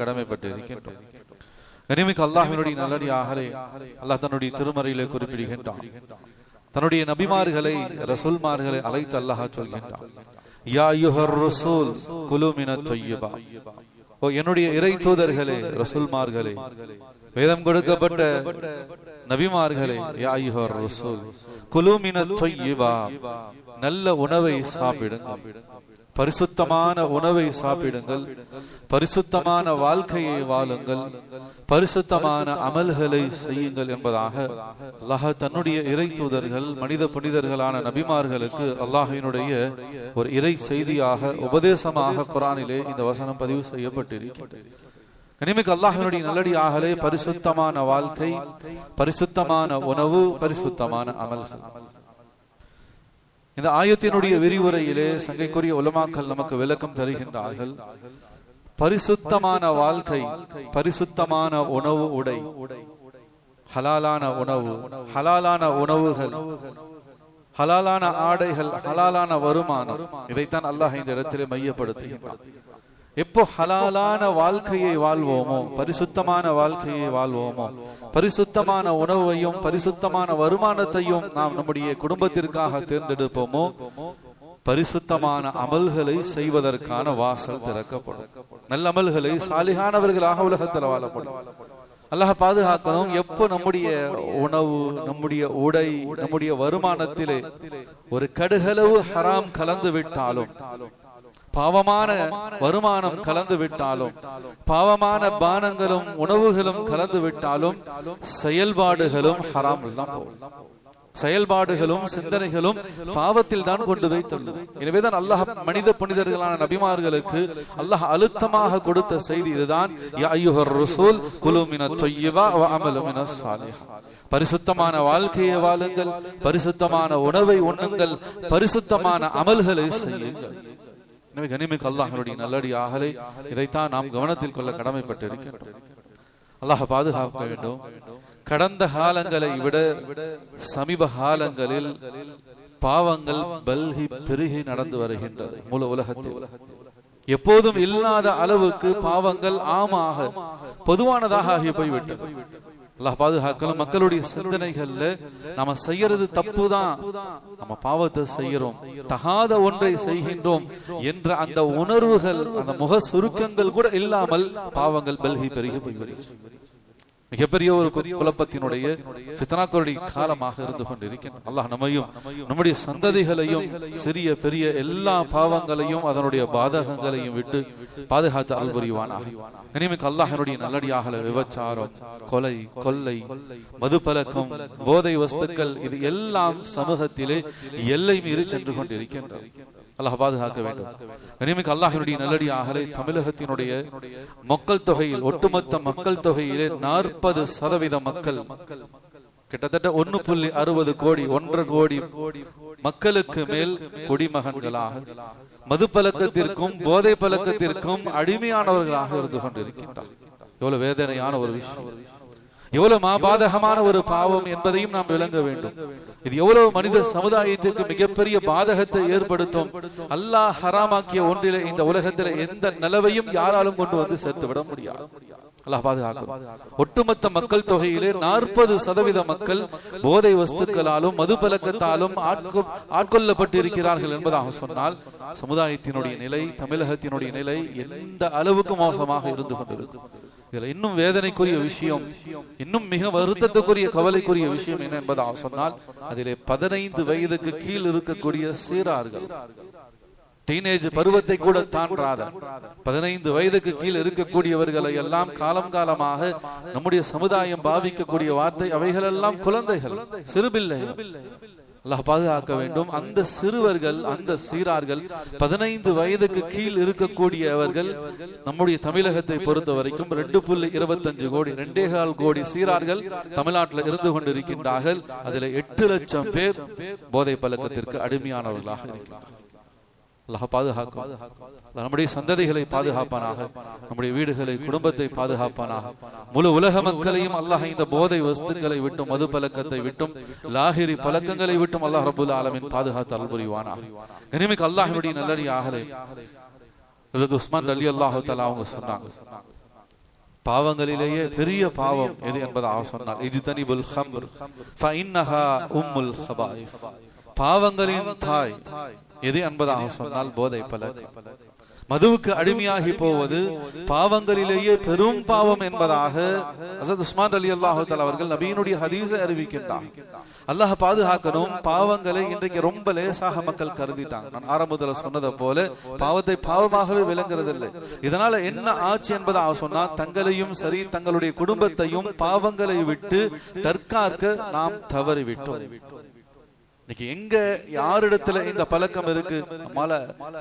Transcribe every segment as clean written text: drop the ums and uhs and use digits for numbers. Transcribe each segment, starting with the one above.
கடமைப்பட்டு இருக்கின்றோம். கனிமிக்கு அல்லாஹ்வினுடைய நல்லடியார்களே, அல்லாஹ் தன்னுடைய திருமறையிலே குறிப்பிடுகின்றான். தன்னுடைய நபிமார்களை ரசூல்மார்களை அழைத்து அல்லாஹ் சொல்கின்றான், யா அய்யுஹர் ரசூல் குலு மினத் தய்யிபா. ஓ என்னுடைய இறை தூதர்களே, ரசூல்மார்களே, வேதம் கொடுக்கப்பட்ட நபிமார்களே, யா அய்யுஹர் ரசூல் குலு மினத் தய்யிபா, நல்ல உணவை சாப்பிடுங்கள், பரிசுத்தமான உணவை சாப்பிடுங்கள், பரிசுத்தமான வாழ்க்கையை வாழுங்கள், பரிசுத்தமான அமல்களை செய்யுங்கள் என்பதாக அல்லாஹ் தன்னுடைய இறை தூதர்கள் மனித புனிதர்களான நபிமார்களுக்கு அல்லாஹினுடைய ஒரு இறை செய்தியாக உபதேசமாக குர்ஆனிலே இந்த வசனம் பதிவு செய்யப்பட்டிருக்கிறது. கனிமிக்கு அல்லாஹினுடைய நல்லடியாகலே பரிசுத்தமான வாழ்க்கை, பரிசுத்தமான உணவு, பரிசுத்தமான அமல்கள். இந்த ஆயத்தினுடைய விரிவுரையிலே சங்கைக்குரிய உலமாக்கள் நமக்கு விளக்கம் தருகின்றார்கள். பரிசுத்தமான வாழ்க்கை, பரிசுத்தமான உணவு, உடை, ஹலாலான உணவு, ஹலாலான உணவுகள், ஹலாலான ஆடைகள், ஹலாலான வருமானம், இதைத்தான் அல்லாஹ் இந்த இடத்திலே மையப்படுத்துகின்றான். எப்போ ஹலாலான வாழ்க்கையை வாழ்வோமோ, பரிசுத்தமான வாழ்க்கையை வாழ்வோமோ, பரிசுத்தமான உணவையும் பரிசுத்தமான வருமானத்தையும் நாம் நம்முடைய குடும்பத்திற்காக தேர்ந்தெடுப்போமோ, பரிசுத்தமான அமல்களை செய்வதற்கான வாசல் திறக்கப்படும். நல்ல அமல்களை சாலிகானவர்களாக உலகத்தில் வாழப்படும். அல்லாஹ் பாதுகாக்கணும். எப்போ நம்முடைய உணவு, நம்முடைய உடை, நம்முடைய வருமானத்திலே ஒரு கடுகளவு ஹராம் கலந்து விட்டாலும், பாவமான வருமானம் கலந்து விட்டாலும், பாவமான பானங்களும் உணவுகளும் கலந்து விட்டாலும், செயல்பாடுகளும் ஹராம் தான் போகும். செயல்பாடுகளும் சிந்தனைகளும் பாவத்தில் தான் கொண்டு வைத்துள்ளது. எனவேதான் அல்லாஹ் மனித புனிதர்களான நபிமார்களுக்கு அல்லாஹ் அழுத்தமாக கொடுத்த செய்தி இதுதான், யா அய்யுஹர் ரசூல் குலு மினத் தய்யிபா வ அமலு மினஸ் சாலிஹா. பரிசுத்தமான வாழ்க்கையை வாழுங்கள், பரிசுத்தமான உணவை உண்ணுங்கள், பரிசுத்தமான அமல்களை செய்யுங்கள். எனவே கனிமிக்கு அல்லாஹ்வுடைய நல்லடியார்களே, இதைத்தான் நாம் கவனத்தில் கொள்ள கடமைப்பட்டு இருக்கின்றோம். அல்லாஹ் பாதுகாக்க வேண்டும். கடந்த காலங்களை விட சமீப காலங்களில் பாவங்கள் பல்கி பெருகி நடந்து வருகின்றது. முழு உலகத்தில் எப்போதும் இல்லாத அளவுக்கு பாவங்கள் ஆமாக பொதுவானதாக ஆகி போய்விட்டது. அல்லாஹ் பாதுகாக்கணும். மக்களுடைய சிந்தனைகள்ல நாம செய்யறது தப்புதான், நம்ம பாவத்தை செய்யறோம், தகாத ஒன்றை செய்கின்றோம் என்ற அந்த உணர்வுகள், அந்த முக சுருக்கங்கள் கூட இல்லாமல் பாவங்கள் பல்கி பெருகி போய்விடுகிறது. மிகப்பெரிய ஒரு குழப்பத்தினுடைய ஃபித்னாக்களுடைய காலமாக இருந்து கொண்டிருக்கின்றன. அல்லாஹ் நம்மையும் நம்முடைய சந்ததிகளையும் சிறிய பெரிய எல்லா பாவங்களையும் அதனுடைய பாதகங்களையும் விட்டு பாதுகாத்து அருள் புரிவானாக. கனிமிக்கு அல்லாஹ்வுடைய நல்லடியார்களே, விபச்சாரம், கொலை, கொள்ளை, மதுப்பழக்கம், போதை வஸ்துக்கள், இது எல்லாம் சமூகத்திலே எல்லை மீறி சென்று கொண்டிருக்கின்றது. அல்லாஹ் பாதுகாக்க வேண்டும். கனிமிக்கு அல்லாஹ்வுடைய நல்லடியார்களே, தமிழகத்தினுடைய மக்கள் தொகையில், ஒட்டுமொத்த மக்கள் தொகையிலே 40% மக்கள், கிட்டத்தட்ட 1.60 கோடி, 1.5 கோடி மக்களுக்கு மேல் குடிமகன்களாக மது பழக்கத்திற்கும் போதை பழக்கத்திற்கும் அடிமையானவர்களாக இருந்து கொண்டிருக்கின்றார். எவ்வளவு வேதனையான ஒரு விஷயம், எவ்வளவு மாபாதகமான ஒரு பாவம் என்பதையும் நாம் விளங்க வேண்டும். இது எவ்வளவு மனித சமுதாயத்திற்கு மிகப்பெரிய பாதகத்தை ஏற்படுத்தும். அல்லாஹ் ஹராமாக்கிய ஒன்றிலே இந்த உலகத்திலே எந்த நிலவையும் யாராலும் கொண்டு வந்து சேர்த்து விட முடியாது. அல்லாஹ் பாதுகாக்கும். ஒட்டுமொத்த மக்கள் தொகையிலே 40% மக்கள் போதை வஸ்துக்களாலும் மது பழக்கத்தாலும் ஆட்கொள்ளப்பட்டிருக்கிறார்கள் என்பதாக சொன்னால், சமுதாயத்தினுடைய நிலை, தமிழகத்தினுடைய நிலை எந்த அளவுக்கு மோசமாக இருந்து கொண்டிருக்கும். இதுல இன்னும் வேதனைக்குரிய விஷயம், இன்னும் மிக வருத்தத்துக்குரிய கவலைக்குரிய விஷயம் என்ன என்பதாக சொன்னால், அதிலே 15 வயதுக்கு கீழ் இருக்கக்கூடிய சீரார்கள், டீனேஜ் பருவத்தை கூட தாண்டாத 15 வயதுக்கு கீழ் இருக்கக்கூடியவர்களை எல்லாம் காலம் காலமாக நம்முடைய சமுதாயம் பாவிக்கக்கூடிய வார்த்தை, அவைகளெல்லாம் குழந்தைகள், சிறுபிள்ளைகள். அல்லாஹ் பாதுகாக்க வேண்டும். அந்த சிறுவர்கள், அந்த சீரார்கள், 15 வயதுக்கு கீழ் இருக்கக்கூடியவர்கள் நம்முடைய தமிழகத்தை பொறுத்த வரைக்கும் 2.25 கோடி, 2.25 கோடி சீரார்கள் தமிழ்நாட்டில் இருந்து கொண்டிருக்கின்றார்கள். அதில் 8 லட்சம் பேர் போதை பழக்கத்திற்கு அடிமையானவர்களாக இருக்கிறார்கள். அல்லாஹ் பாதுகாக்கும். நம்முடைய சந்ததிகளை பாதுகாப்பானாக, நம்முடைய வீடுகளை, குடும்பத்தை பாதுகாப்பானாக. முழு உலக மக்களையும் அல்லாஹ் இந்த போதை வஸ்துக்களை விட்டும், மது பழக்கத்தை விட்டும், லாகிரி பழக்கங்களை விட்டும் அல்லாஹ் ரப்புல் ஆலமீன் பாதுகாத்து அருள் புரிவானாக. கனிமிக்கு அல்லாஹ்வுடைய நல்லடியார்களே, ஹஜ்ரத் உஸ்மான் ரலியல்லாஹு தஆலா அவங்க சொன்னாங்க, பாவங்களிலேயே பெரிய பாவம் எது என்பதாக சொன்னால் இஜ்தனிபுல் ஹம்ர் ஃபஇன்னஹா உம்முல் ஹபாயிஸ். பாவங்களின் தாய் எது என்பதாக சொன்னால் போதை பழக்கம். மதுவுக்கு அடிமையாகி போவது பாவங்களிலேயே பெரும் பாவம் என்பதாக ஹஸரத் உஸ்மான் ரலியல்லாஹு தஆலா அவர்கள் நபியினுடைய ஹதீஸை அறிவிக்கின்றார். அல்லாஹ் பாதுகாக்கணும். பாவங்களை இன்றைக்கு ரொம்ப லேசாக மக்கள் கருதிட்டாங்க. நான் ஆரம்பத்தில் சொன்னதை போல பாவத்தை பாவமாகவே விளங்குறதில்லை. இதனால என்ன ஆச்சு என்பதாக சொன்னா, தங்களையும் சரி தங்களுடைய குடும்பத்தையும் பாவங்களை விட்டு தற்காக்க நாம் தவறிவிட்டோம். இன்னைக்கு எங்க யாரிடத்துல இந்த பழக்கம் இருக்கு நம்மால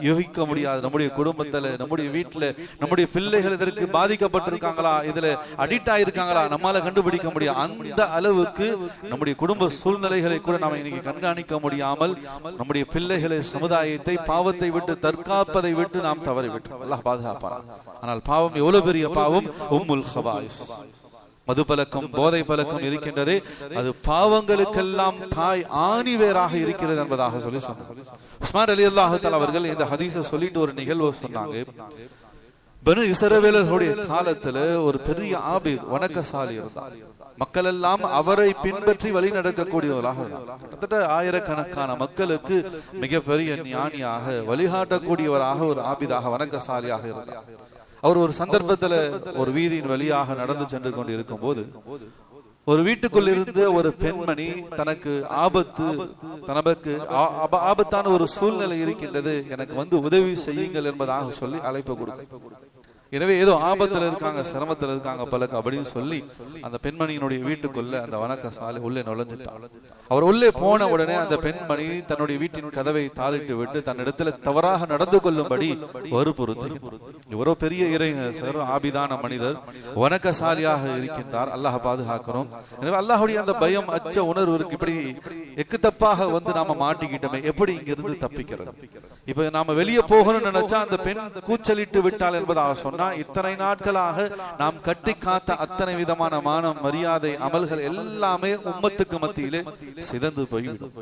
யோகிக்க முடியாது. நம்முடைய குடும்பத்துல, நம்முடைய வீட்டுல, நம்முடைய பிள்ளைகள் இதற்கு பாதிக்கப்பட்டிருக்காங்களா, இதுல அடிக்ட் ஆயிருக்காங்களா, நம்மால கண்டுபிடிக்க முடியாது. அந்த அளவுக்கு நம்முடைய குடும்ப சூழ்நிலைகளை கூட நாம இன்னைக்கு கண்காணிக்க முடியாமல் நம்முடைய பிள்ளைகளை, சமுதாயத்தை பாவத்தை விட்டு தற்காப்பதை விட்டு நாம் தவறிவிட்டோம். அல்லாஹ் பாதுகாப்பான். ஆனால் பாவம் எவ்வளவு பெரிய பாவம்! உம்முல் ஹபாயிஸ். மது பழக்கம், போதை பழக்கம் இருக்கின்றதே, அது பாவங்களுக்கெல்லாம் தாய் ஆணிவேராக இருக்கிறது என்பதாக சொல்லி சொன்னார். உஸ்மான் ரலியல்லாஹு தஆலா அவர்கள் இந்த ஹதீஸை சொல்லிட்டு ஒரு நிகழ்வு சொன்னாங்க. பனு இஸ்ரவேலர்களுடைய காலத்துல ஒரு பெரிய ஆபித், வணக்கசாலி இருந்தார். மக்கள் எல்லாம் அவரை பின்பற்றி வழி நடக்கக்கூடியவர்களாக இருந்தார். கிட்டத்தட்ட ஆயிரக்கணக்கான மக்களுக்கு மிகப்பெரிய ஞானியாக, வழிகாட்டக்கூடியவராக, ஒரு ஆபிதாக, வணக்கசாலியாக இருந்தார். அவர் ஒரு சந்தர்ப்பத்துல ஒரு வீதியின் வழியாக நடந்து சென்று கொண்டு இருக்கும் போது ஒரு வீட்டுக்குள் இருந்து ஒரு பெண்மணி தனக்கு ஆபத்தான ஒரு சூழ்நிலை இருக்கின்றது, எனக்கு வந்து உதவி செய்யுங்கள் என்பதாக சொல்லி அழைப்பு கொடுக்க. எனவே ஏதோ ஆபத்துல இருக்காங்க, சிரமத்துல இருக்காங்க பலக்கு அப்படின்னு சொல்லி அந்த பெண்மணியினுடைய வீட்டுக்குள்ள அந்த வணக்கசாலி உள்ளே நுழைஞ்சிட்டார். அவர் உள்ளே போன உடனே அந்த பெண்மணி தன்னுடைய வீட்டின் கதவை தாளிட்டு விட்டு தன்னிடத்துல தவறாக நடந்து கொள்ளும்படி வற்புறுத்தி, இவரோ பெரிய இறைநேசர், ஆபிதான மனிதர், வணக்கசாலியாக இருக்கின்றார். அல்லாஹ் பாதுகாக்கணும். எனவே அல்லாஹுடைய அந்த பயம், அச்ச உணர்வு இப்படி எக்கு தப்பாக வந்து நாம மாட்டிக்கிட்டோமே, எப்படி இங்க இருந்து தப்பிக்கிறது? இப்ப நாம வெளியே போகணும்னு நினைச்சா அந்த பெண் கூச்சலிட்டு விட்டாள் என்பதாக சொன்னா, இத்தனை நாட்களாக நாம் கட்டி காத்த அத்தனை விதமான மானம், மரியாதை, அமல்கள் எல்லாமே உம்மத்துக்கு மத்தியிலே சிதந்து போய்விடும்.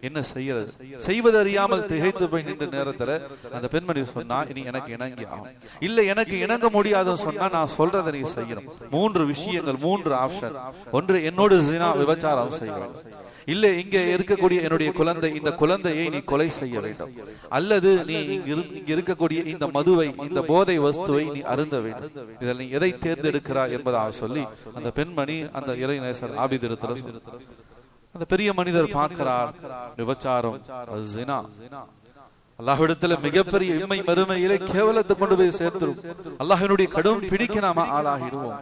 என்ன செய்யறது? செய்வது அறியாமல் திகைத்து போய் நின்ற நேரத்துல அந்த பெண்மணி சொன்னா, இனி எனக்கு இணங்கி ஆகும். இல்ல எனக்கு இணங்க முடியாதுன்னு சொன்னா நான் சொல்றதை நீ செய்யணும். 3 விஷயங்கள், 3 ஆப்ஷன். ஒன்று, என்னோடு ஜினா, விபச்சாரம் செய்ய வேண்டும். இல்ல இங்க இருக்கக்கூடிய என்னுடைய குழந்தை, இந்த குழந்தையை நீ கொலை செய்ய வேண்டும். அல்லது நீ இங்க இருக்கக்கூடிய இந்த மதுவை, இந்த போதை வஸ்துவை நீ அருந்த வேண்டும். இதில் நீ எதை தேர்ந்தெடுக்கிறாய் என்பதாக சொல்லி அந்த பெண்மணி அந்த இறைநேசர் ஆபிதிரத்துல அந்த பெரிய மனிதர் பார்க்கிறார், விபச்சாரம், ஜினா அல்லாஹ்விடத்துல மிகப்பெரிய இம்மை மறுமையிலே கேவலத்தை கொண்டு போய் சேர்த்துரும். அல்லாஹ்வினுடைய கடும் பிடிக்க நாம ஆளாகிடுவோம்.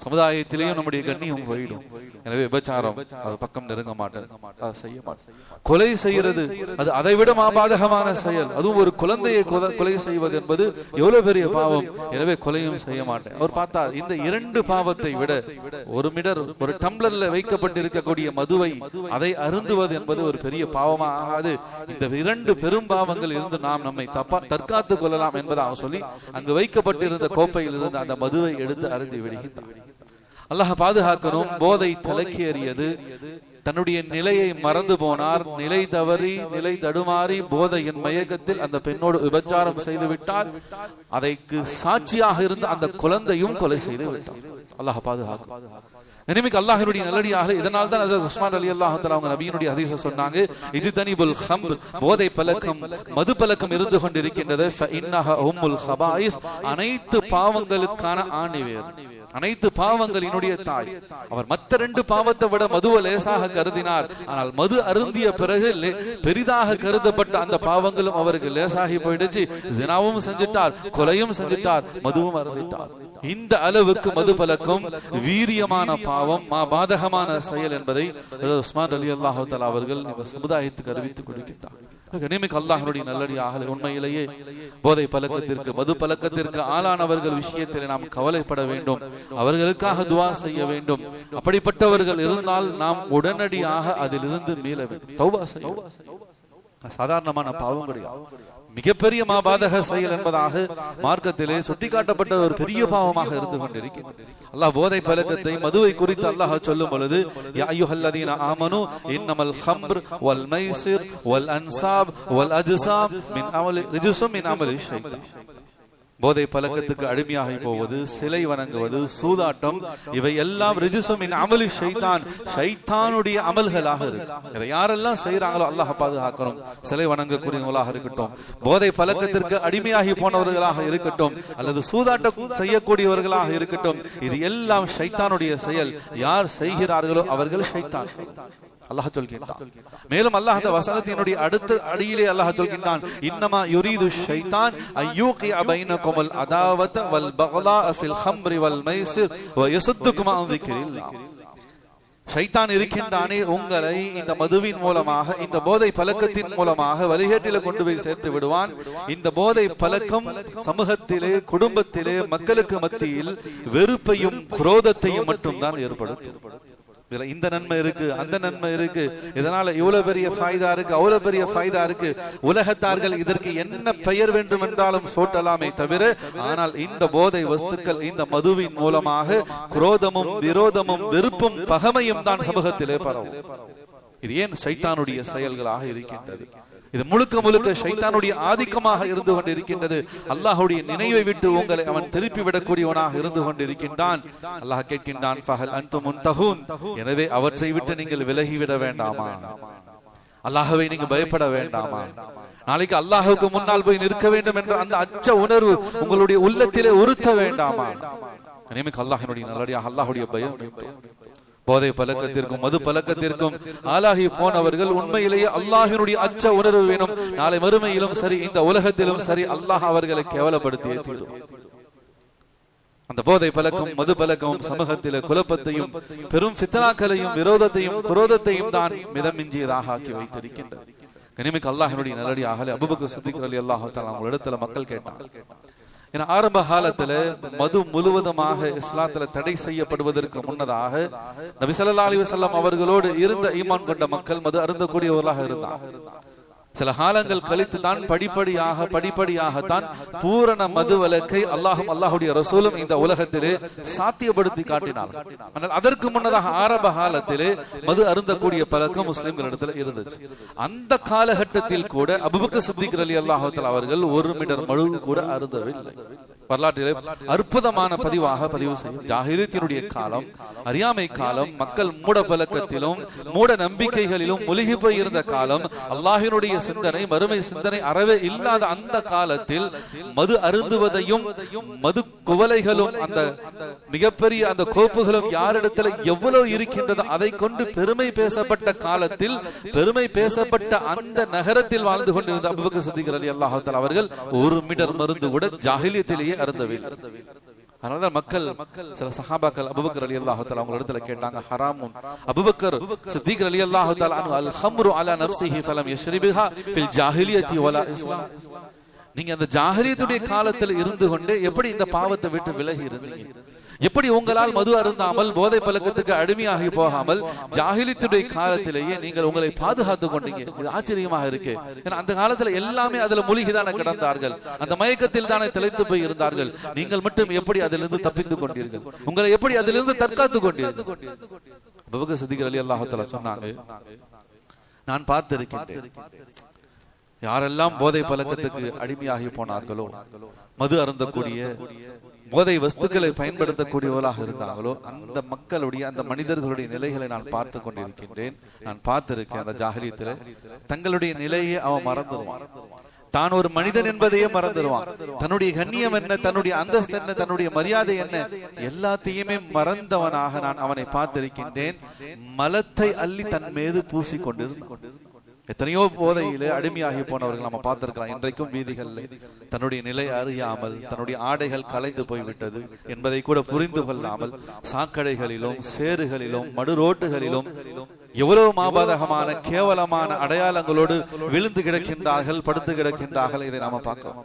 சமுதாயத்திலேயும் நம்முடைய கண்ணியம் போயிடும். எனவே விபச்சாரம் அது பக்கம் நெருங்க மாட்டேன், செய்ய மாட்டேன். கொலை செய்யறது அது அதை விட மாபாதகமான செயல். அதுவும் ஒரு குழந்தையை கொலை செய்வது என்பது எவ்வளவு பெரிய பாவம். எனவே கொலையும் செய்ய மாட்டேன். அவர் பார்த்தார், இந்த 2 பாவத்தை விட ஒரு டம்ளர்ல வைக்கப்பட்டிருக்கக்கூடிய மதுவை அதை அருந்துவது என்பது ஒரு பெரிய பாவமாக ஆகாது. இந்த 2 பெரும் பாவங்கள் இருந்து நாம் நம்மை தற்காத்துக் கொள்ளலாம் என்பதாக சொல்லி அங்கு வைக்கப்பட்டிருந்த கோப்பையில் இருந்து அந்த மதுவை எடுத்து அருந்தி விடுகின்றார். அல்லாஹ் பாதுகாக்கணும். போதை தலைக்கேறியது, தன்னுடைய நிலையை மறந்து போனார். நிலை தவறி, நிலை தடுமாறி போதையின் மயக்கத்தில் அந்த பெண்ணோடு விபச்சாரம் செய்து விட்டார். அதைக்கு சாட்சியாக இருந்த அந்த குழந்தையும் கொலை செய்து விட்டார். அல்லாஹ் பாதுகாக்கும். நினைமிக்கு அல்லாஹ்வுடைய நல்லடியாக. இதனால் தான் ஹஸரத் உஸ்மான் ரலியல்லாஹு தஆலா அவங்க நபியினுடைய ஹதீஸை சொன்னாங்க, இஜ்தனிபுல் ஹம்ர், போதை பழக்கம், மது பழக்கம் இருந்து கொண்டிருக்கின்றது, ஃபஇன்னஹா உம்முல் ஹபாயிஸ், அனைத்து பாவங்களுக்கான ஆணிவேர், அனைத்து பாவங்களினுடைய தாய். அவர் மற்ற 2 பாவத்தை விட மதுவை லேசாக கருதினார். ஆனால் மது அருந்திய பிறகு பெரிதாக கருதப்பட்ட அந்த பாவங்களும் அவருக்கு லேசாகி போயிடுச்சு. ஜினாவும் செஞ்சிட்டார், கொலையும் செஞ்சிட்டார், மதுவும் அருந்திட்டார். இந்த அளவுக்கு மது பழக்கம் வீரியமான பாவம், பாதகமான செயல் என்பதை உஸ்மான் ரலியல்லாஹு தஆலா அவர்கள் இந்த சமுதாயத்துக்கு அறிவித்துக் கொடுக்கின்றார். கண்ணியமிக்க அல்லாஹ்வுடைய நல்லடியாக, உண்மையிலேயே போதை பழக்கத்திற்கு, மது பழக்கத்திற்கு ஆளானவர்கள் விஷயத்தில் நாம் கவலைப்பட வேண்டும். அவர்களுக்காக துஆ செய்ய வேண்டும். அப்படிப்பட்டவர்கள் இருந்தால் நாம் உடனடியாக அதிலிருந்து மீள வேண்டும். தௌபா செய்ய. சாதாரணமான பாவம் கிடையாது, மிகப்பெரிய மாபாதக செயல் என்பதாக மார்க்கத்திலே சுட்டிக்காட்டப்பட்ட ஒரு பெரிய பாவமாக இருந்து கொண்டிருக்கிறது. அல்லாஹ் போதை பழக்கத்தை, மதுவை குறித்து அல்லாஹ் சொல்லும் பொழுது, யா அய்யுஹல்லதீன ஆமனு இன்னமல் ஹம்ர் வல் மைசிர் வல் அன்சாப் வல் அஜ்சாம் மின் அமலி ரிஜ்சும் மின் அமலி ஷைத்தான். போதை பழக்கத்துக்கு அடிமையாகி போவது, சிலை வணங்குவது, சூதாட்டம், இவை எல்லாம் ரிஜுசுமின் அமலி ஷைத்தான், ஷைத்தானுடைய அமல்களாக இருக்கு. இதை யாரெல்லாம் செய்யறாங்களோ அல்லாஹ் பாதுகாக்கணும். சிலை வணங்கக்கூடியவர்களாக இருக்கட்டும், போதை பழக்கத்திற்கு அடிமையாகி போனவர்களாக இருக்கட்டும், அல்லது சூதாட்டம் செய்யக்கூடியவர்களாக இருக்கட்டும், இது எல்லாம் ஷைத்தானுடைய செயல். யார் செய்கிறார்களோ அவர்கள் ஷைத்தான் அல்லாஹ் சொல்கின்றான். மேலும் அல்லாஹ் அந்த வசனத்தினுடைய அடுத்த அடியிலே அல்லாஹ் சொல்கின்றான், இன்னமா யுரீது ஷைத்தான் அய்யூகிஅ பைனகுமுல் அதாவத வல் பக்லாஅ ஃபில் ஹம்ரி வல் மைசிர் வ யஸுத்துகும் அன் ஸிக்ரில்லாஹ். ஷைத்தான் இருக்கின்றானே, உங்களை இந்த மதுவின் மூலமாக, இந்த போதை பழக்கத்தின் மூலமாக வழிகேட்டில கொண்டு போய் சேர்த்து விடுவான். இந்த போதை பழக்கம் சமூகத்திலே, குடும்பத்திலே, மக்களுக்கு மத்தியில் வெறுப்பையும் குரோதத்தையும் மட்டும்தான் ஏற்படுத்தும். இந்த நன்மை இருக்கு, அந்த நன்மை இருக்கு, இதனால இவ்வளவு பெரிய ஃபாய்தா இருக்கு, அவ்வளவு பெரிய ஃபாய்தா இருக்கு. உலகத்தார்கள் இதற்கு என்ன பெயர் வேண்டும் என்றாலும் சூட்டலாமே தவிர, ஆனால் இந்த போதை வஸ்துக்கள், இந்த மதுவின் மூலமாக குரோதமும் விரோதமும் வெறுப்பும் பகைமையும் தான் சமூகத்திலே பரவும். இது ஏன் ஷைத்தானுடைய செயல்களாக இருக்கின்றது. இது முழுக்க முழுக்க ஷைத்தானுடைய ஆதிக்கமாக இருந்து கொண்டிருக்கின்றது. அல்லாஹ்வுடைய நினைவை விட்டு உங்களை அவன் திருப்பி விடக்கூடியவனாக இருந்து கொண்டிருக்கின்றான். அல்லாஹ் கேட்கின்றான், ஃபஹல் அன்தும் முன்தஹூன், எனவே அவற்றை விட்டு நீங்கள் விலகிவிட வேண்டாமா? அல்லாஹ்வை நீங்க பயப்பட வேண்டாமா? நாளைக்கு அல்லாஹ்வுக்கு முன்னால் போய் நிற்க வேண்டும் என்ற அந்த அச்ச உணர்வு உங்களுடைய உள்ளத்திலே உறுத்த வேண்டாமா? நினைவுக்கு அல்லாஹ்வினுடைய நல்லடியாக அல்லாஹ்வுடைய பயம். போதை பழக்கத்திற்கும் மது பழக்கத்திற்கும் ஆளாகி போனவர்கள் உண்மையிலேயே அல்லாஹ்வினுடைய அச்ச உணர்வு வேணும். நாளை மறுமையிலும் சரி, இந்த உலகத்திலும் சரி, அல்லாஹ் அவர்களை கேவலப்படுத்தியே தீரும். அந்த போதை பழக்கம், மது பழக்கம் சமூகத்தில குழப்பத்தையும் பெரும் ஃபித்னாக்களையும் விரோதத்தையும் குரோதத்தையும் தான் மிதமிஞ்சியதாக ஆக்கி வைத்திருக்கின்றது. கனிமிக்கு அல்லாஹ்வினுடைய நல்லடியாக அபூபக்கர் சித்திக் ரலியல்லாஹு தஆலா அவங்க இடத்துல மக்கள் கேட்டாங்க. ஏன்னா ஆரம்ப காலத்துல மது முழுவதுமாக இஸ்லாத்துல தடை செய்யப்படுவதற்கு முன்னதாக நபி ஸல்லல்லாஹு அலைஹி வஸல்லம் அவர்களோடு இருந்த ஈமான் கொண்ட மக்கள் மது அருந்தக்கூடியவர்களாக இருந்தாங்க. சில காலங்கள் கழித்து தான் படிப்படியாகத்தான் பூரண மது விலக்கை அல்லாஹும் அல்லாஹுடைய ரசூலும் இந்த உலகத்திலே சாத்தியப்படுத்தி காட்டினார்கள். ஆனால் அதற்கு முன்னதாக ஆரம்ப காலத்திலே மது அருந்தக்கூடிய பழக்கம் முஸ்லிம்களிடத்தில் இருந்துச்சு. அந்த காலகட்டத்தில் கூட அபூபக்கர் சித்திக் ரலியல்லாஹு தஆலா அவர்கள் ஒரு மீட்டர் மது கூட அருந்தவில்லை. வரலாற்றிலே அற்புதமான பதிவு செய்யும். ஜாஹிலியத்தினுடைய காலம், அறியாமை காலம், மக்கள் மூட பழக்கத்திலும் மூட நம்பிக்கைகளிலும் மூழ்கி போய் இருந்த காலம், அல்லாஹ்வினுடைய சிந்தனை, மறுமை சிந்தனை அறவே இல்லாத அந்த காலத்தில் மது அருந்துவதையும் மது குவளைகளும் அந்த மிகப்பெரிய அந்த கோப்புகளும் யாரிடத்துல எவ்வளவு இருக்கின்றது அதை கொண்டு பெருமை பேசப்பட்ட காலத்தில், பெருமை பேசப்பட்ட அந்த நகரத்தில் வாழ்ந்து கொண்டிருந்த அபூபக்கர் சித்திக் ரலியல்லாஹு தஆலா அவர்கள் ஒரு மீட்டர் மருந்து கூட ஜாஹிலியத்திலேயே அருந்தவில்லை. அதனால மக்கள், சில சஹாபாக்கள் அபூபக்கர் ரலியல்லாஹு தஆலா அவங்க இடத்துல கேட்டாங்க, ஹராமுன் அபூபக்கர் சித்திக் ரலியல்லாஹு தஆலா அன்ஹு அல் ஹம்ரு அலா நஃப்ஸிஹி ஃபலம் யஷ்ரிபஹா ஃபில் ஜாஹிலியத்தி வலா இஸ்லாம். நீங்க அந்த ஜாஹிலியத்துடைய காலத்தில் இருந்து கொண்டு எப்படி இந்த பாவத்தை விட்டு விலகி இருந்தீங்க? எப்படி உங்களால் மது அருந்தாமல் போதை பழக்கத்துக்கு அடிமையாகி போகாமல் ஜாஹிலியத்துடைய காலத்திலேயே நீங்கள் உங்களை பாதுகாத்துக் கொண்டீங்க? இது ஆச்சரியமாக இருக்கு. ஏன்னா அந்த காலத்துல எல்லாமே அதுல மூழ்கிதானே கிடந்தார்கள், அந்த மயக்கத்தில் தானே திளைத்து போய் இருந்தார்கள். நீங்கள் மட்டும் எப்படி அதிலிருந்து தப்பித்துக் கொண்டீர்கள்? உங்களை எப்படி அதிலிருந்து தற்காத்துக் கொண்டீர்கள்? அபூபக்கர் சித்திக் ரலியல்லாஹு தஆலா சொன்னாங்க, நான் பார்த்திருக்கின்றேன், யாரெல்லாம் போதை பழக்கத்துக்கு அடிமையாகி போனார்களோ, மது அருந்தக்கூடிய போதை வஸ்துக்களை பயன்படுத்தக்கூடியவர்களாக இருந்தாங்களோ, அந்த மக்களுடைய, அந்த மனிதர்களுடைய நிலைகளை நான் பார்த்து கொண்டிருக்கின்றேன். நான் பார்த்திருக்கேன். அந்த ஜாஹிலியத்துல தங்களுடைய நிலையை அவன் மறந்துடுவான். தான் ஒரு மனிதன் என்பதையே மறந்துடுவான். தன்னுடைய கண்ணியம் என்ன, தன்னுடைய அந்தஸ்து என்ன, தன்னுடைய மரியாதை என்ன, எல்லாத்தையுமே மறந்தவனாக நான் அவனை பார்த்திருக்கின்றேன். மலத்தை அள்ளி தன் மீது பூசி கொண்டிருந்தான். எத்தனையோ போதையிலே அடிமையாகி போனவர்கள் நம்ம பார்த்திருக்கலாம். இன்றைக்கும் வீதிகளில் தன்னுடைய நிலை அறியாமல், தன்னுடைய ஆடைகள் கலைந்து போய்விட்டது என்பதை கூட புரிந்து கொள்ளாமல் சாக்கடைகளிலும் சேறுகளிலும் மடுரோட்டுகளிலும் எவ்வளவு மாபாதகமான கேவலமான அடையாளங்களோடு விழுந்து கிடக்கின்றார்கள், படுத்து கிடக்கின்றார்கள். இதை நாம பார்க்கலாம்.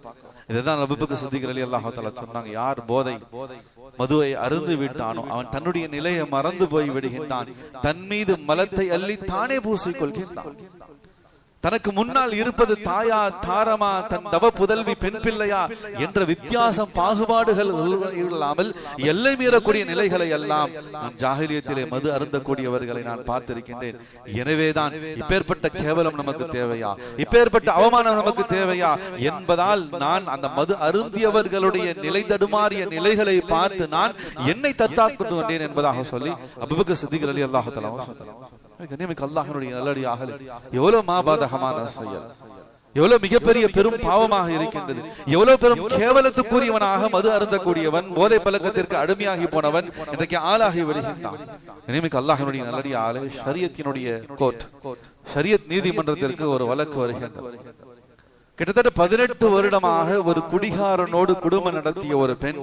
இதுதான் அபூபக்கர் சித்திக் ரலியல்லாஹு தஆலா சொன்னாங்க, யார் போதை மதுவை அருந்து விட்டானோ அவன் தன்னுடைய நிலையை மறந்து போய் விடுகின்றான், தன் மீது மலத்தை அள்ளி தானே பூசிக்கொள்கின்றான். தனக்கு முன்னால் இருப்பது தாயா தாரமா தன் தவ புதல்வி பெண் பிள்ளையா என்ற வித்தியாசம் பாகுபாடுகள் இல்லாமல் எல்லை மீறக்கூடிய நிலைகளை எல்லாம் நான் ஜாஹிலியத்திலே மது அருந்தக்கூடியவர்களை நான் பார்த்திருக்கின்றேன். எனவேதான் இப்பேற்பட்ட கேவலம் நமக்கு தேவையா, இப்பேற்பட்ட அவமானம் நமக்கு தேவையா என்பதால் நான் அந்த மது அருந்தியவர்களுடைய நிலை தடுமாறிய நிலைகளை பார்த்து நான் என்னை தற்காத்துக் கொண்டேன் என்பதாக சொல்லி அபூபக்கர் சித்திக் ரலியல்லாஹு தஆலா கண்ணியமிக்க அல்லாஹ்வினுடைய நல்லடியார்களே, எவ்வளவு மாபாதகமான செயல், எவ்வளவு மிகப்பெரிய பெரும் பாவமாக இருக்கின்றது. எவ்வளவு பெரும் கேவலத்துக்குரியவனாக மது அருந்தக்கூடியவன், போதை பழக்கத்திற்கு அடிமையாகி போனவன் இன்றைக்கு ஆளாகி வருகின்றான். கண்ணியமிக்க அல்லாஹ்வினுடைய நல்லடியார்களே, ஷரியத்தினுடைய கோர்ட், ஷரியத் நீதிமன்றத்திற்கு ஒரு வழக்கு வருகின்றது. கிட்டத்தட்ட 18 வருடமாக ஒரு குடிகாரனோடு குடும்பம் நடத்திய ஒரு பெண்